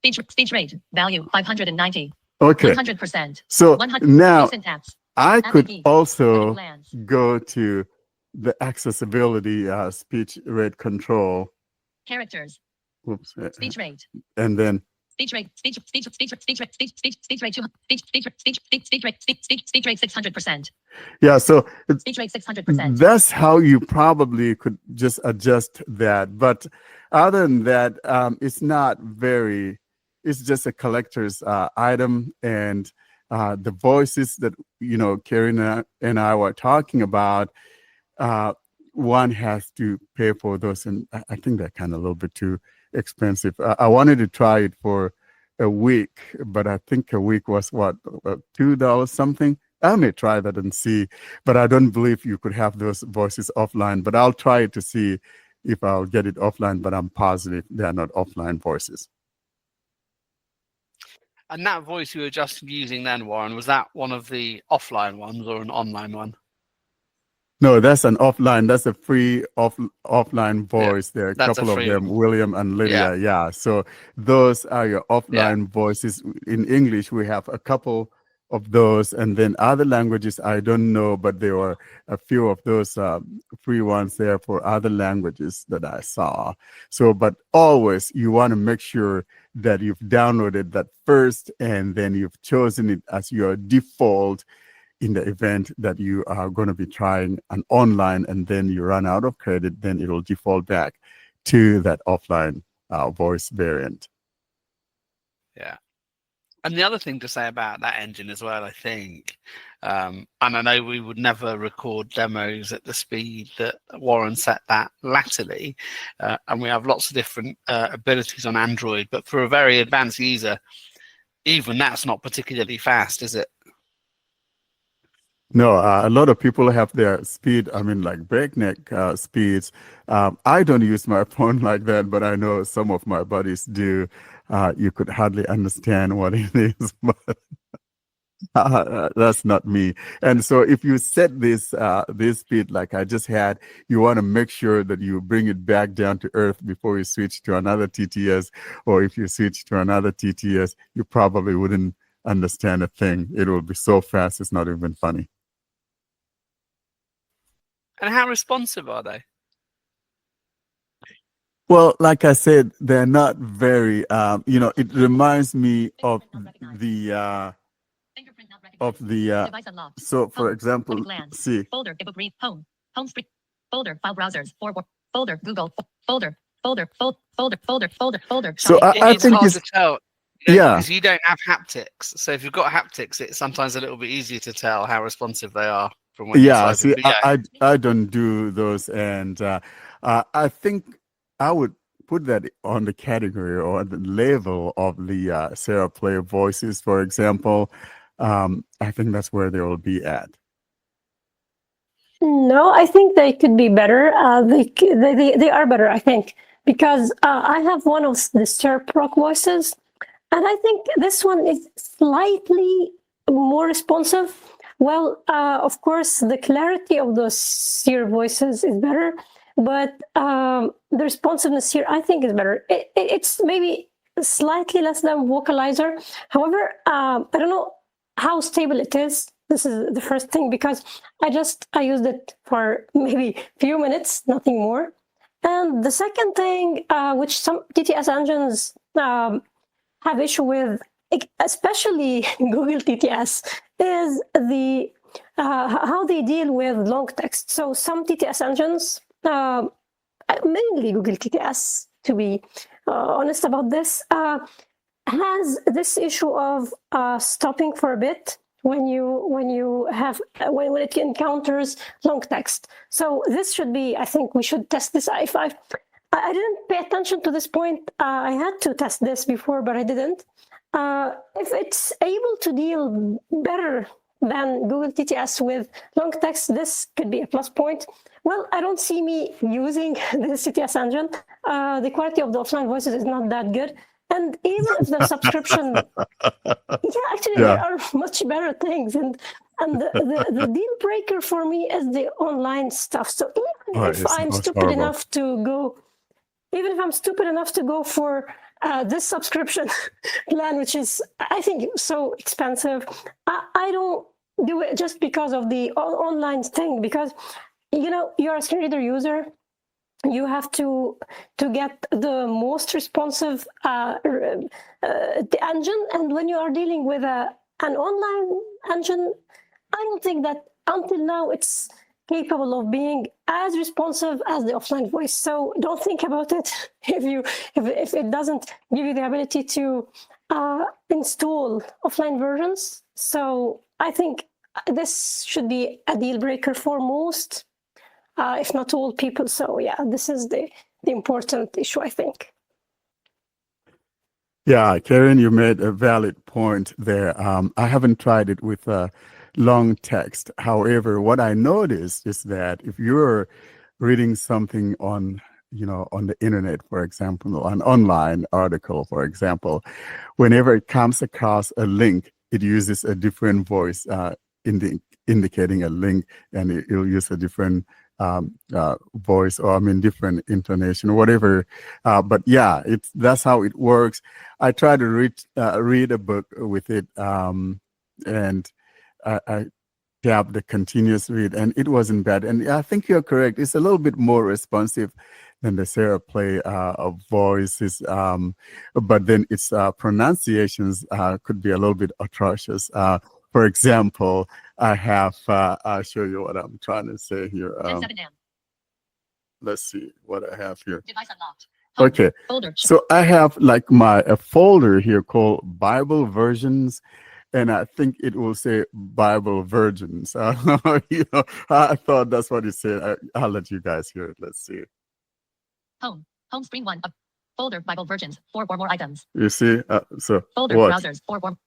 Speech rate. Value 590. Okay. 100%. So 100 now recent apps. I could Applique. also Plans. go to the accessibility speech rate control. Characters. Oops. Speech rate. And then Speech rate. Speech rate. Speech rate. Speech rate 600%. yeah, so Speech rate 600%. that's how you probably could just adjust that. But other than that, it's not very. It's just a collector's item, and the voices that Kareen and I were talking about. One has to pay for those, and I think they're kind of a little bit too expensive. I wanted to try it for a week, but I think a week was what, $2 something. I may try that and see, but I don't believe you could have those voices offline. But I'll try it to see if I'll get it offline, but I'm positive they are not offline voices. And that voice you were just using then, Warren, was that one of the offline ones or an online one? No, that's an offline. That's a free offline voice. There are a couple of them, William and Lydia. Yeah. So those are your offline voices. In English, we have a couple of those, and then other languages I don't know, but there were a few of those free ones there for other languages that I saw. So, but always you want to make sure that you've downloaded that first, and then you've chosen it as your default in the event that you are going to be trying an online, and then you run out of credit, then it will default back to that offline voice variant. Yeah. And the other thing to say about that engine as well, I think, and I know we would never record demos at the speed that Warren set that latterly, and we have lots of different abilities on Android, but for a very advanced user, even that's not particularly fast, is it? No, a lot of people have their speed, I mean, like breakneck speeds. I don't use my phone like that, but I know some of my buddies do. You could hardly understand what it is, but that's not me. And so if you set this speed like I just had, you want to make sure that you bring it back down to earth before you switch to another TTS, or if you switch to another TTS, you probably wouldn't understand a thing. It will be so fast, it's not even funny. And how responsive are they? Well, like I said, they're not very, it reminds me of the, so for example, see. Folder, ebook read, home folder, file browsers, folder, Google, folder. So I it's think hard it's, to tell. Because you don't have haptics. So if you've got haptics, it's sometimes a little bit easier to tell how responsive they are. See, I don't do those, and I think I would put that on the category or the level of the Sarah Player voices, for example. I think that's where they will be at. No, I think they could be better. They are better, I think, because I have one of the Sarah Proc voices, and I think this one is slightly more responsive. Well, of course, the clarity of those Seer voices is better, but the responsiveness here, I think, is better. It's maybe slightly less than Vocalizer. However, I don't know how stable it is. This is the first thing, because I used it for maybe a few minutes, nothing more. And the second thing, which some TTS engines have issue with, especially Google TTS, is the how they deal with long text. So some TTS engines, mainly Google TTS, to be honest about this, has this issue of stopping for a bit when it encounters long text. So this should be, I think we should test this. I didn't pay attention to this point. I had to test this before, but I didn't. If it's able to deal better than Google TTS with long text, this could be a plus point. Well, I don't see me using this TTS engine. The quality of the offline voices is not that good. And even if the subscription, there are much better things. And the deal breaker for me is the online stuff. So even if I'm stupid enough to go for this subscription plan, which is, I think, so expensive, I don't do it just because of the online thing, because you're a screen reader user. You have to get the most responsive the engine, and when you are dealing with an online engine, I don't think that until now it's capable of being as responsive as the offline voice. So don't think about it if it doesn't give you the ability to install offline versions. So I think this should be a deal breaker for most, if not all people. So yeah, this is the important issue, I think. Yeah, Karene, you made a valid point there. I haven't tried it with long text. However, what I noticed is that if you're reading something on on the internet, for example, an online article, for example, whenever it comes across a link, it uses a different voice indicating a link, and it'll use a different voice, or different intonation, or whatever. But yeah, that's how it works. I try to read a book with it, and I tap the continuous read, and it wasn't bad. And I think you're correct. It's a little bit more responsive than the Sarah Play of voices, but then its pronunciations could be a little bit atrocious. For example, I have, I'll show you what I'm trying to say here. Let's see what I have here. Device unlocked. Home. Okay, Folder. so I have like a folder here called Bible versions, and I think it will say Bible virgins. I thought that's what it said. I'll let you guys hear it. Let's see. Home screen 1 of folder Bible versions 4 or more items. You see, so Folder what? browsers 4 or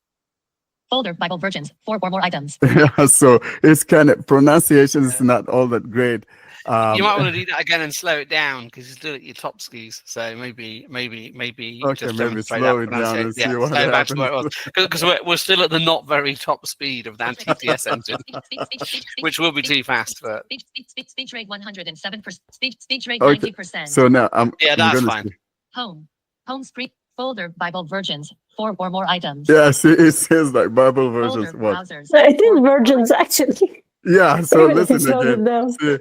folder Bible versions 4 or more items. Yeah, so it's kind of pronunciation is not all that great. You might want to do that again and slow it down, because you're still at your top skis. So maybe Okay, just maybe slow it down and see what back happens. to where it was, because we're still at the not very top speed of that TTS engine, which will be too fast for. Speech rate 107%. Speech rate Okay, 90%. so now I'm that's gonna fine. see. Home screen folder Bible versions 4 or more items. Yeah, see, it says like Bible versions. Folder What? browsers. It is virgins, actually. Yeah, so Even if you listen slow it again. down. See,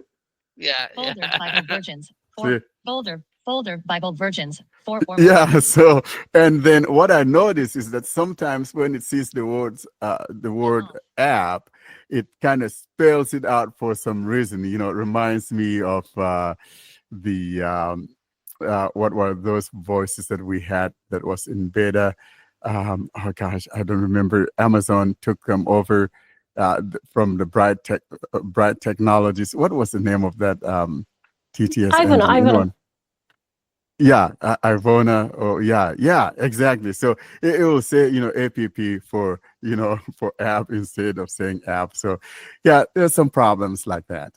Folder Bible versions. See. Folder Bible versions 4 or more. Yeah, so and then what I notice is that sometimes when it sees the word app, it kind of spells it out for some reason. It reminds me of what were those voices that we had that was in beta? Oh gosh, I don't remember. Amazon took them over from the Bright Technologies. What was the name of that TTS engine? Ivona. Yeah, Ivona. Oh, yeah, exactly. So it will say, app for, for app instead of saying app. So yeah, there's some problems like that.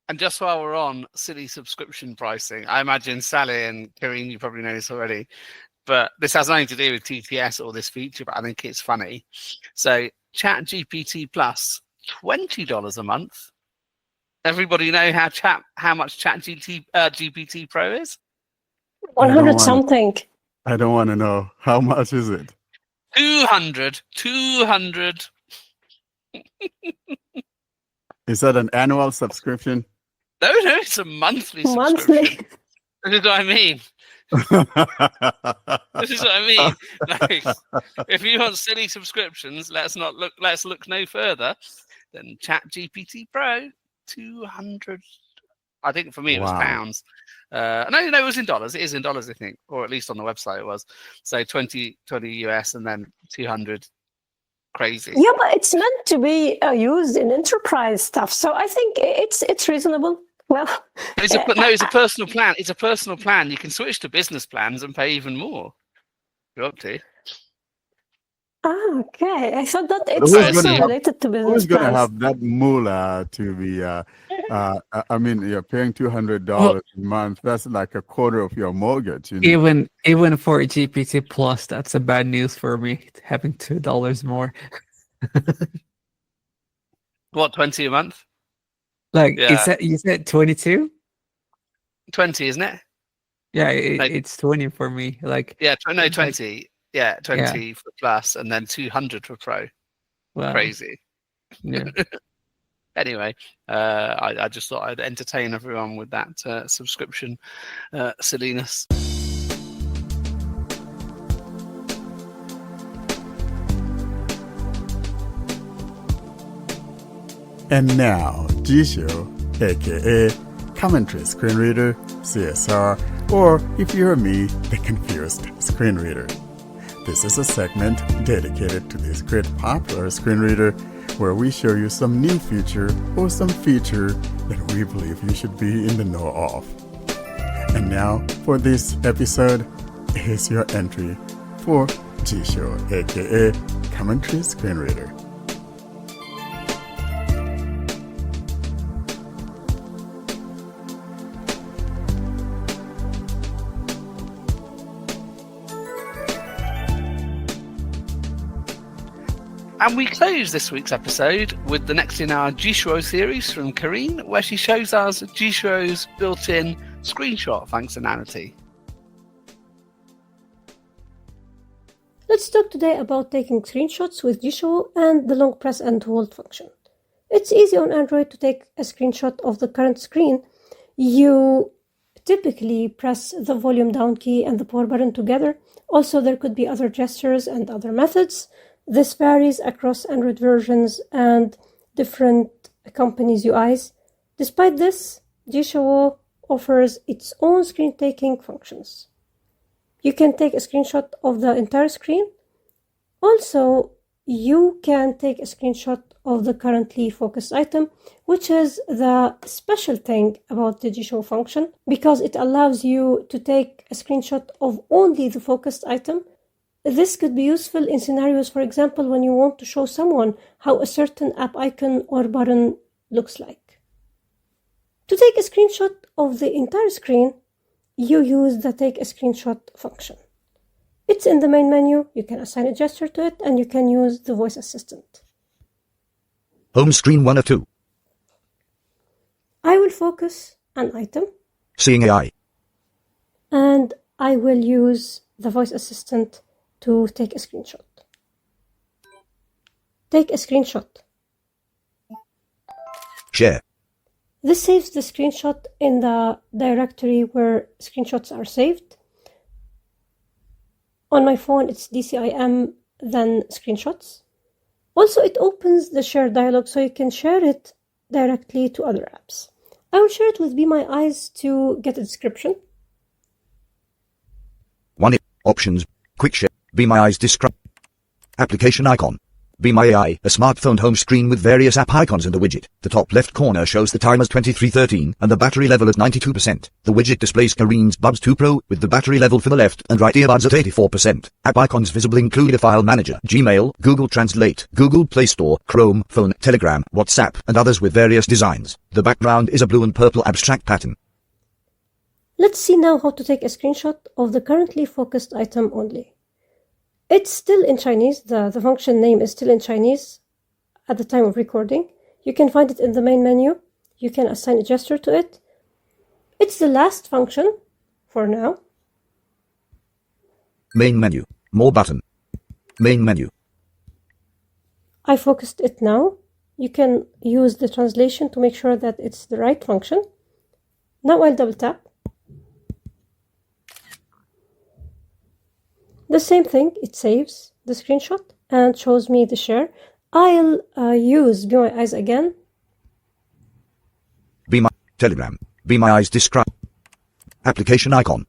And just while we're on silly subscription pricing, I imagine Sally and Kareen, you probably know this already, but this has nothing to do with TTS or this feature, but I think it's funny. So ChatGPT Plus, $20 a month. Everybody know how much GPT Pro is? 100 something. I don't want to know. How much is it? 200. Is that an annual subscription? No, it's a monthly subscription. This is what I mean. This is what I mean. Like, if you want silly subscriptions, let's look no further than ChatGPT Pro, 200. I think for me it was pounds. No, it was in dollars. It is in dollars, I think, or at least on the website it was. So 20 US and then 200. Crazy. Yeah, but it's meant to be used in enterprise stuff, so I think it's reasonable. Well, it's a personal plan. It's a personal plan. You can switch to business plans and pay even more. You're up to. Okay, I thought that it's also related to business. Who's going to have that moolah to be? You're paying $200 a month. That's like a quarter of your mortgage. Even for GPT Plus, that's a bad news for me. Having $2 more. What, 20 a month? Like, you said 22? 20, isn't it? Yeah, it's 20 for me. Like, yeah, 20. Yeah, 20 for Plus and then 200 for Pro. Wow. Crazy. Yeah. Anyway, I just thought I'd entertain everyone with that subscription silliness. And now, Jieshuo, aka Commentary Screen Reader, CSR, or if you're me, the confused screen reader. This is a segment dedicated to this great popular screen reader where we show you some new feature or some feature that we believe you should be in the know of. And now, for this episode, here's your entry for Jieshuo, aka Commentary Screen Reader. And we close this week's episode with the next in our Jieshuo series from Kareen, where she shows us Jieshuo's built-in screenshot functionality. Let's talk today about taking screenshots with Jieshuo and the long press and hold function. It's easy on Android to take a screenshot of the current screen. You typically press the volume down key and the power button together. Also, there could be other gestures and other methods. This varies across Android versions and different companies' UIs. Despite this, Jieshuo offers its own screen-taking functions. You can take a screenshot of the entire screen. Also, you can take a screenshot of the currently focused item, which is the special thing about the Jieshuo function, because it allows you to take a screenshot of only the focused item. This could be useful in scenarios, for example, when you want to show someone how a certain app icon or button looks like. To take a screenshot of the entire screen, you use the Take a Screenshot function. It's in the main menu, you can assign a gesture to it, and you can use the voice assistant. Home screen 1 of 2. I will focus an item. Seeing AI. And I will use the voice assistant to take a screenshot. Take a screenshot. Share. This saves the screenshot in the directory where screenshots are saved. On my phone, it's DCIM, then screenshots. Also, it opens the share dialog so you can share it directly to other apps. I will share it with Be My Eyes to get a description. 1. Options. Quick share. Be My Eyes describe. Application icon. Be My AI, a smartphone home screen with various app icons and a widget. The top left corner shows the time as 23:13 and the battery level at 92%. The widget displays Kareen's Buds 2 Pro with the battery level for the left and right earbuds at 84%. App icons visible include a file manager, Gmail, Google Translate, Google Play Store, Chrome, Phone, Telegram, WhatsApp, and others with various designs. The background is a blue and purple abstract pattern. Let's see now how to take a screenshot of the currently focused item only. It's still in Chinese, the function name is still in Chinese at the time of recording. You can find it in the main menu. You can assign a gesture to it. It's the last function for now. Main menu. More button. Main menu. I focused it now. You can use the translation to make sure that it's the right function. Now I'll double tap. The same thing, it saves the screenshot and shows me the share. I'll use Be My Eyes again. Be My Telegram. Be My Eyes describe. Application icon.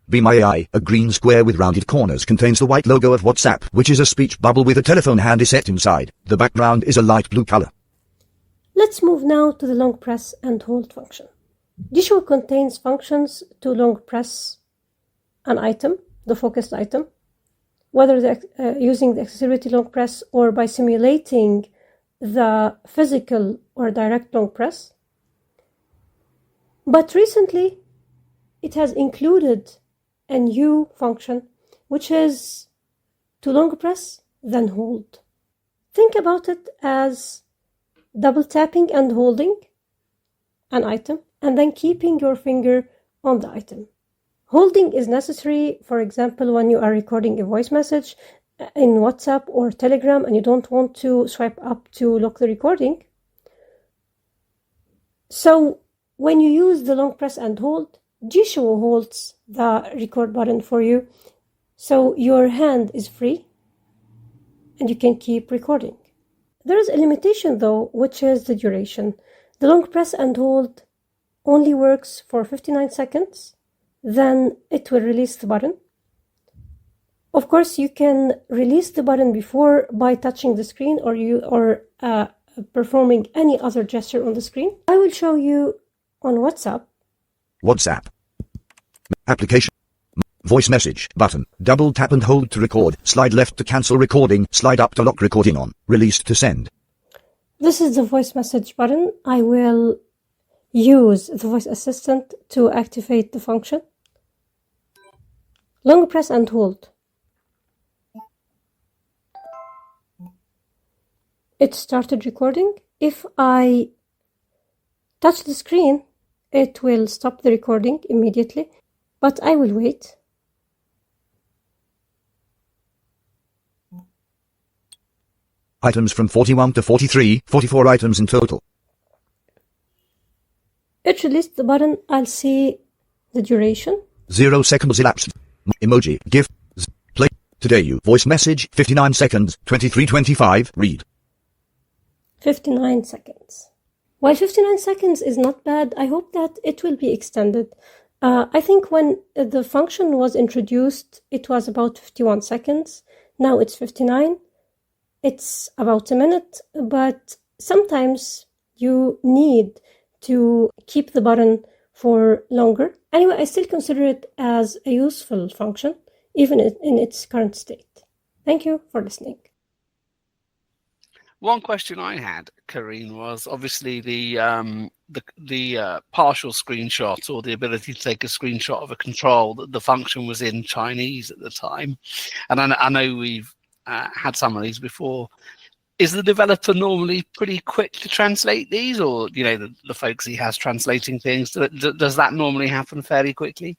Be My AI, a green square with rounded corners contains the white logo of WhatsApp, which is a speech bubble with a telephone handy set inside. The background is a light blue color. Let's move now to the long press and hold function. Jieshuo contains functions to long press an item, the focused item, whether using the accessibility long press or by simulating the physical or direct long press. But recently, it has included a new function, which is to long press, then hold. Think about it as double tapping and holding an item, and then keeping your finger on the item. Holding is necessary, for example, when you are recording a voice message in WhatsApp or Telegram and you don't want to swipe up to lock the recording. So when you use the long press and hold, Jieshuo holds the record button for you, so your hand is free and you can keep recording. There is a limitation though, which is the duration. The long press and hold only works for 59 seconds. Then it will release the button. Of course, you can release the button before by touching the screen or performing any other gesture on the screen. I will show you on WhatsApp. WhatsApp. Application. Voice message button. Double tap and hold to record. Slide left to cancel recording. Slide up to lock recording on. Release to send. This is the voice message button. I will use the voice assistant to activate the function. Long press and hold. it started recording. If I touch the screen, it will stop the recording immediately, but I will wait. Items from 41 to 43, 44 items in total. It released the button. I'll see the duration. 0 seconds elapsed. Emoji, GIF, play. Today you, voice message, 59 seconds, 23:25, read. 59 seconds. While 59 seconds is not bad, I hope that it will be extended. I think when the function was introduced, it was about 51 seconds. Now it's 59. It's about a minute, but sometimes you need to keep the button for longer. Anyway, I still consider it as a useful function, even in its current state. Thank you for listening. One question I had, Kareen, was obviously the partial screenshot, or the ability to take a screenshot of a control. That the function was in Chinese at the time, and I know we've had some of these before. Is the developer normally pretty quick to translate these, or the folks he has translating things? Does that normally happen fairly quickly?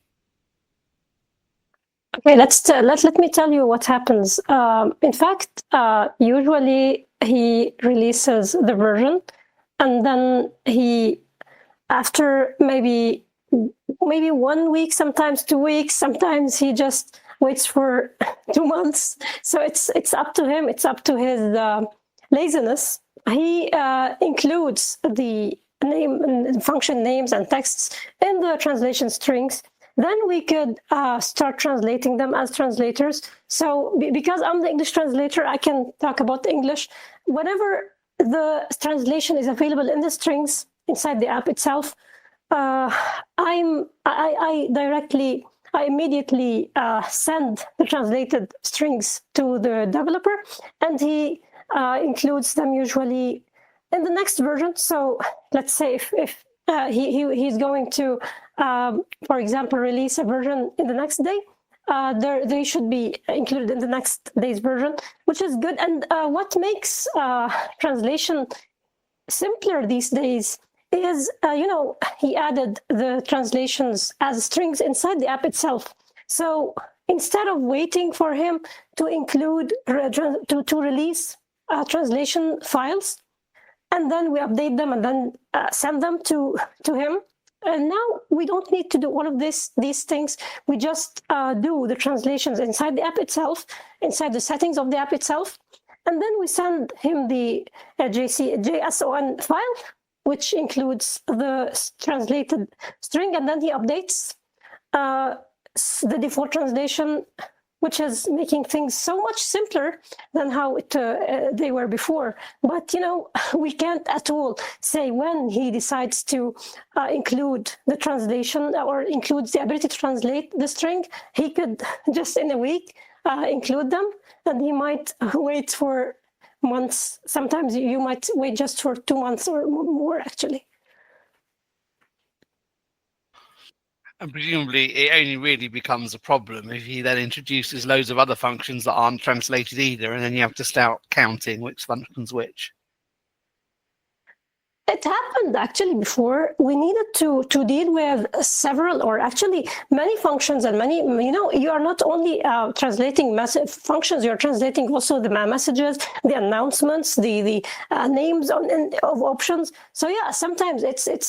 Okay, let me tell you what happens. In fact, usually he releases the version, and then after maybe 1 week, sometimes 2 weeks, sometimes he just waits for 2 months. So it's up to him. It's up to his laziness. He includes the name and function names and texts in the translation strings. Then we could start translating them as translators. So because I'm the English translator, I can talk about English. Whenever the translation is available in the strings inside the app itself, I immediately send the translated strings to the developer, and he includes them usually in the next version. So let's say if he's going to, for example, release a version in the next day, they should be included in the next day's version, which is good. And what makes translation simpler these days is, he added the translations as strings inside the app itself. So instead of waiting for him to include, to release translation files, and then we update them and then send them to him, and now we don't need to do all of these things. We just do the translations inside the app itself, inside the settings of the app itself, and then we send him the JSON file, which includes the translated string, and then he updates the default translation, which is making things so much simpler than how they were before. But, we can't at all say when he decides to include the translation or includes the ability to translate the string. He could just in a week include them, and he might wait for months. Sometimes you might wait just for 2 months or more, actually. And presumably it only really becomes a problem if he then introduces loads of other functions that aren't translated either, and then you have to start counting which function's which. It happened actually before. We needed to deal with several, or actually many functions, and many, you are not only translating functions, you're translating also the messages, the announcements, the names of options. So yeah, sometimes it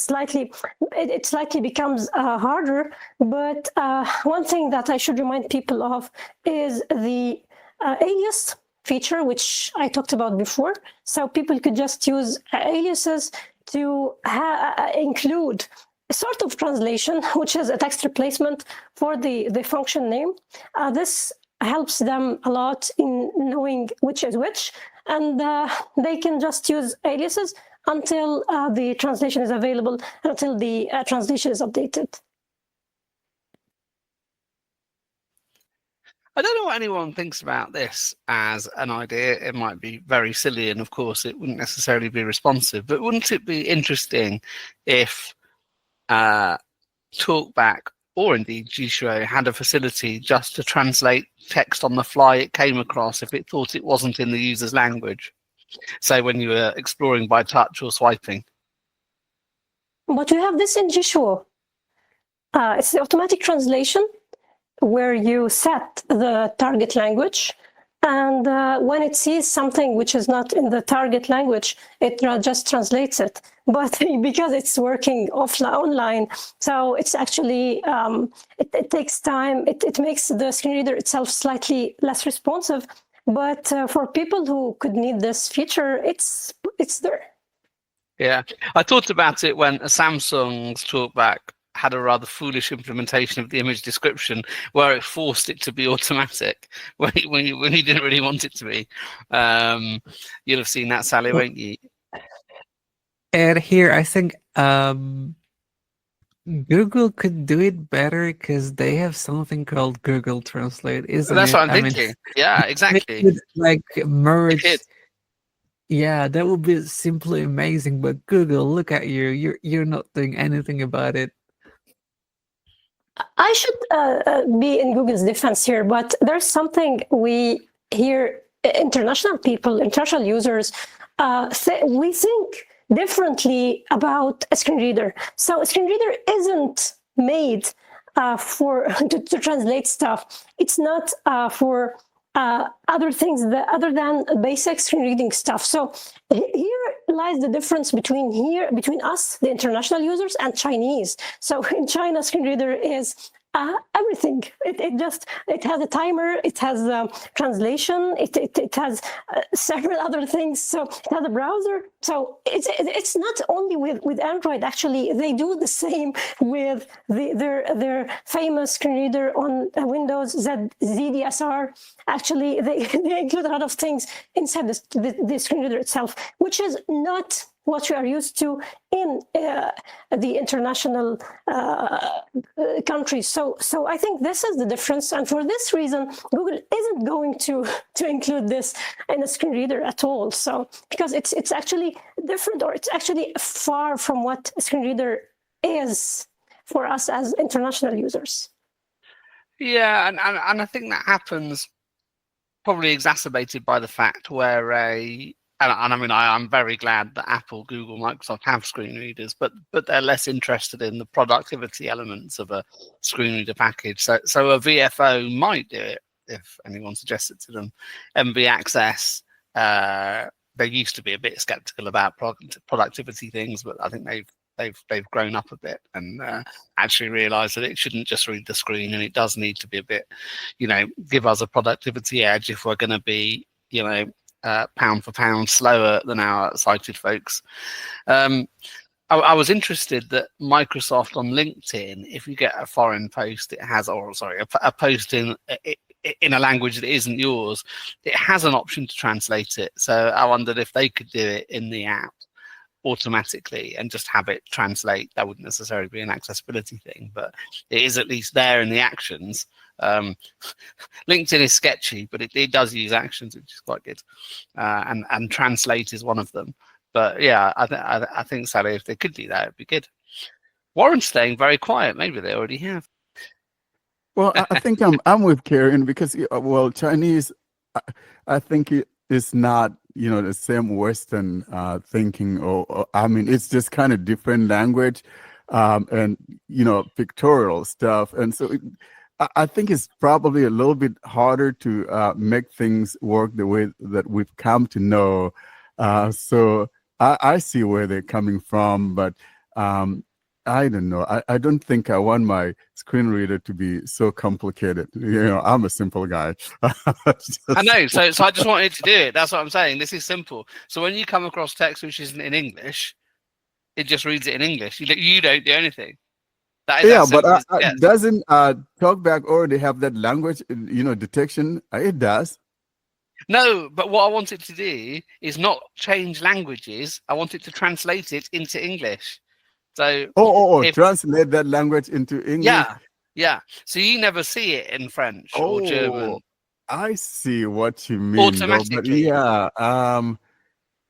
slightly becomes harder. But one thing that I should remind people of is the alias feature, which I talked about before. So people could just use aliases to include a sort of translation, which is a text replacement for the function name. This helps them a lot in knowing which is which, and they can just use aliases until the translation is available, until the translation is updated. I don't know what anyone thinks about this as an idea. It might be very silly, and of course it wouldn't necessarily be responsive, but wouldn't it be interesting if TalkBack, or indeed Jieshuo, had a facility just to translate text on the fly it came across if it thought it wasn't in the user's language? say when you were exploring by touch or swiping. But you have this in Jieshuo. It's the automatic translation where you set the target language, and when it sees something which is not in the target language, it just translates it. But because it's working online, so it's actually, it takes time. It makes the screen reader itself slightly less responsive. But for people who could need this feature, it's there. Yeah, I thought about it when Samsung's TalkBack had a rather foolish implementation of the image description where it forced it to be automatic when you didn't really want it to be. You'll have seen that, Sally, won't you? And here, I think Google could do it better because they have something called Google Translate, isn't That's it? what I'm thinking. Yeah, exactly. Could, like merge. Yeah, that would be simply amazing. But Google, look at you. You're not doing anything about it. I should be in Google's defense here, but there's something we hear international people, international users, we think differently about a screen reader. So a screen reader isn't made to translate stuff. It's not for other things other than basic screen reading stuff. So here lies the difference between us, the international users, and Chinese. So in China, screen reader is everything. It has a timer, it has translation, it has several other things. So it has a browser. So it's not only with Android. Actually, they do the same with their famous screen reader on Windows, ZDSR. Actually, they include a lot of things inside the screen reader itself, which is not what we are used to in the international countries. So I think this is the difference. And for this reason, Google isn't going to include this in a screen reader at all. So because it's actually different, or it's actually far from what a screen reader is for us as international users. Yeah, and I think that happens probably exacerbated by the fact where and I mean, I'm very glad that Apple, Google, Microsoft have screen readers, but they're less interested in the productivity elements of a screen reader package. So a VFO might do it if anyone suggests it to them. MV Access, they used to be a bit skeptical about productivity things, but I think they've grown up a bit and actually realised that it shouldn't just read the screen, and it does need to be a bit, give us a productivity edge if we're going to be, pound for pound slower than our sighted folks. I was interested that Microsoft on LinkedIn, if you get a foreign post, it has, a post in a language that isn't yours, it has an option to translate it. So I wondered if they could do it in the app automatically and just have it translate. That wouldn't necessarily be an accessibility thing, but it is at least there in the actions. LinkedIn is sketchy, but it does use actions, which is quite good, and translate is one of them. But yeah, I think, Sally, if they could do that, it'd be good. Warren's staying very quiet. Maybe they already have. Well, I think I'm with Karene because Chinese, I think it is not the same Western thinking, or I mean, it's just kind of different language, and pictorial stuff, and so. I think it's probably a little bit harder to make things work the way that we've come to know. So I see where they're coming from, but I don't know. I don't think I want my screen reader to be so complicated. I'm a simple guy. I know. So I just wanted to do it. That's what I'm saying. This is simple. So when you come across text which isn't in English, it just reads it in English. You don't do anything. Yeah, but doesn't TalkBack already have that language, detection? It does. No, but what I want it to do is not change languages. I want it to translate it into English. So translate that language into English. Yeah. So you never see it in French or German. I see what you mean. Automatically. But yeah.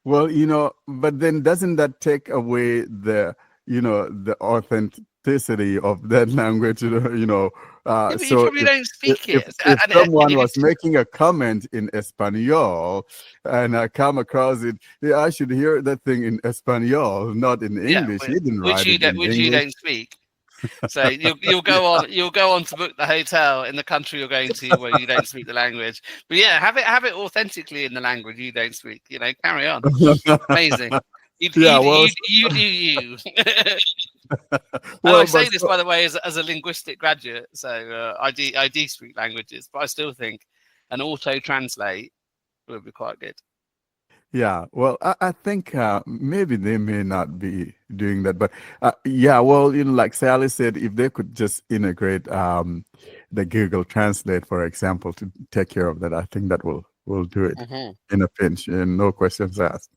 But then doesn't that take away the authenticity of that language, but you So probably don't speak if it. someone was making a comment in Espanol and I come across it, yeah, I should hear that thing in Espanol, not in English. He didn't write it in which you English. don't speak. So you'll go on to book the hotel in the country you're going to where you don't speak the language. But yeah, have it authentically in the language you don't speak. Carry on. Amazing. You do you. I say this, by the way, as a linguistic graduate. So I do speak languages, but I still think an auto translate would be quite good. Yeah, well, I think maybe they may not be doing that, but yeah, well, like Sally said, if they could just integrate the Google Translate, for example, to take care of that, I think that will do it in a pinch and no questions asked.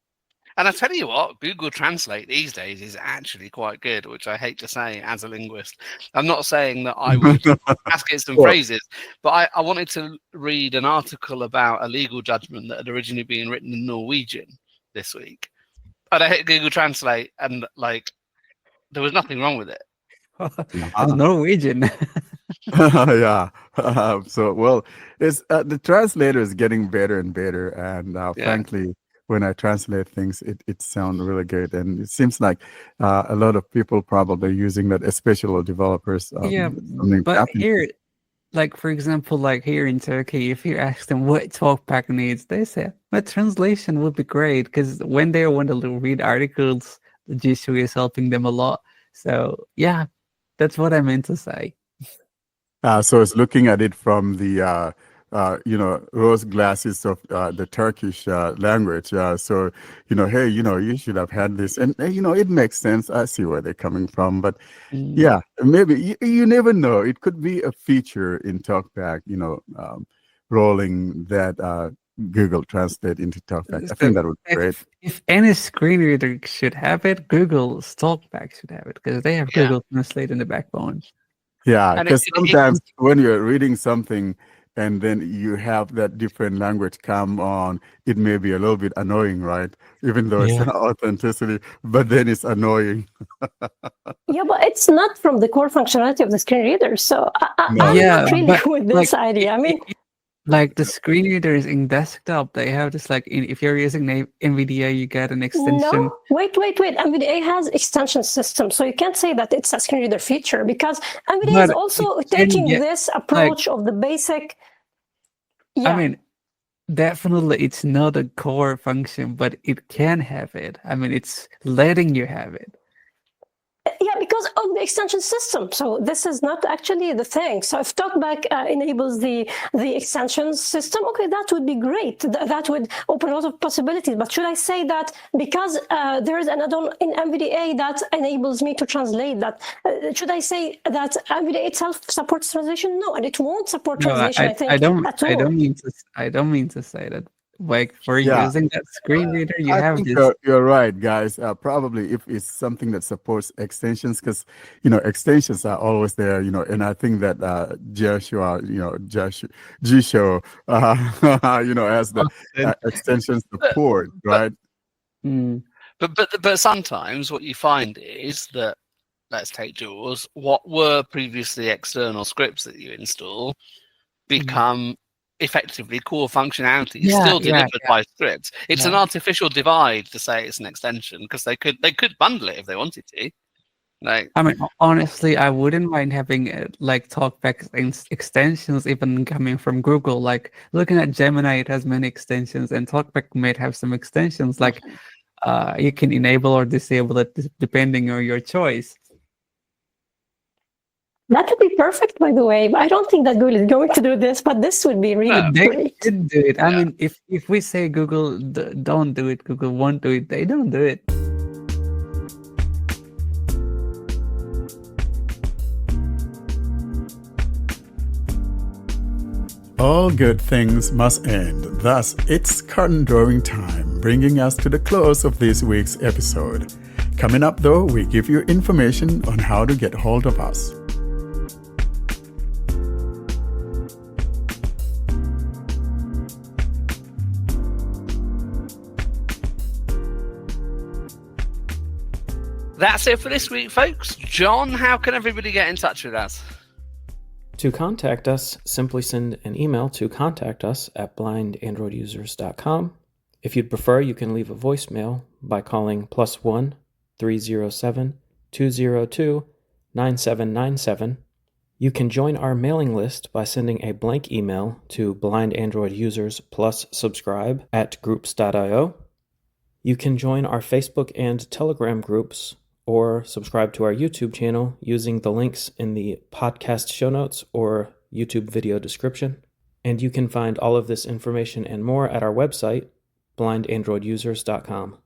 And I tell you what, Google Translate these days is actually quite good, which I hate to say as a linguist. I'm not saying that I would ask it some phrases, but I wanted to read an article about a legal judgment that had originally been written in Norwegian this week. And I hit Google Translate and there was nothing wrong with it. It's Norwegian. Yeah. So, well, it's the translator is getting better and better. And frankly, when I translate things, it sounds really good. And it seems like a lot of people probably using that, especially developers. But here, for example, here in Turkey, if you ask them what TalkBack needs, they say, well, translation would be great, because when they want to read articles, the Jieshuo is helping them a lot. So, yeah, that's what I meant to say. So it's looking at it from the rose glasses of the Turkish language. So, hey, you should have had this. And, it makes sense. I see where they're coming from. But yeah, maybe you never know. It could be a feature in TalkBack, rolling that Google Translate into TalkBack. I think that would be great. If any screen reader should have it, Google's TalkBack should have it, because they have Google Translate in the backbone. Yeah, because sometimes when you're reading something and then you have that different language come on, it may be a little bit annoying, right? Even though it's authenticity, but then it's annoying. Yeah, but it's not from the core functionality of the screen reader. So I'm not really with this idea. I mean, the screen readers in desktop, they have this if you're using NVDA, you get an extension. No, wait. NVDA has extension system, so you can't say that it's a screen reader feature, because NVDA is also taking this approach of the basic. Yeah. I mean, definitely it's not a core function, but it can have it. I mean, it's letting you have it. Yeah, because of the extension system. So this is not actually the thing. So if TalkBack enables the extension system, okay, that would be great. That would open a lot of possibilities. But should I say that because there is an add-on in NVDA that enables me to translate that, should I say that NVDA itself supports translation? No, and it won't support translation. I don't mean to say that. For using that screen reader, I think this. You're right, guys. Probably if it's something that supports extensions, because extensions are always there. And I think that Jieshuo, has the extension support, right? But sometimes what you find is that, let's take Jaws, what were previously external scripts that you install become effectively core functionality still delivered by scripts. It's an artificial divide to say it's an extension, because they could bundle it if they wanted to. I mean, honestly, I wouldn't mind having TalkBack extensions even coming from Google. Looking at Gemini, it has many extensions, and TalkBack might have some extensions. You can enable or disable it depending on your choice. That would be perfect, by the way. I don't think that Google is going to do this, but this would be really great. They could do it. I mean, if we say Google don't do it, Google won't do it, they don't do it. All good things must end. Thus, it's curtain drawing time, bringing us to the close of this week's episode. Coming up, though, we give you information on how to get hold of us. That's it for this week, folks. John, how can everybody get in touch with us? To contact us, simply send an email to contactus@blindandroidusers.com. If you'd prefer, you can leave a voicemail by calling +1 307 202 9797. You can join our mailing list by sending a blank email to blindandroidusers plus subscribe @groups.io. You can join our Facebook and Telegram groups or subscribe to our YouTube channel using the links in the podcast show notes or YouTube video description. And you can find all of this information and more at our website, blindandroidusers.com.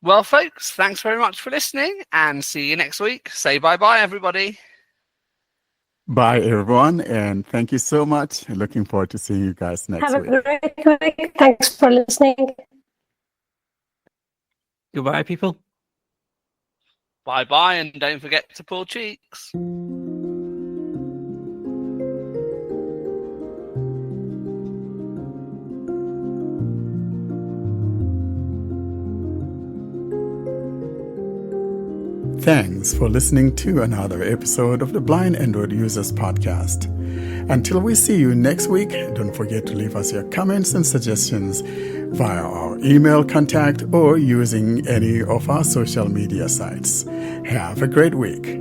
Well, folks, thanks very much for listening and see you next week. Say bye-bye, everybody. Bye, everyone, and thank you so much. Looking forward to seeing you guys next week. Have a great week. Thanks for listening. Goodbye, people. Bye-bye, and don't forget to pull cheeks. Thanks for listening to another episode of the Blind Android Users Podcast. Until we see you next week, don't forget to leave us your comments and suggestions via our email contact or using any of our social media sites. Have a great week.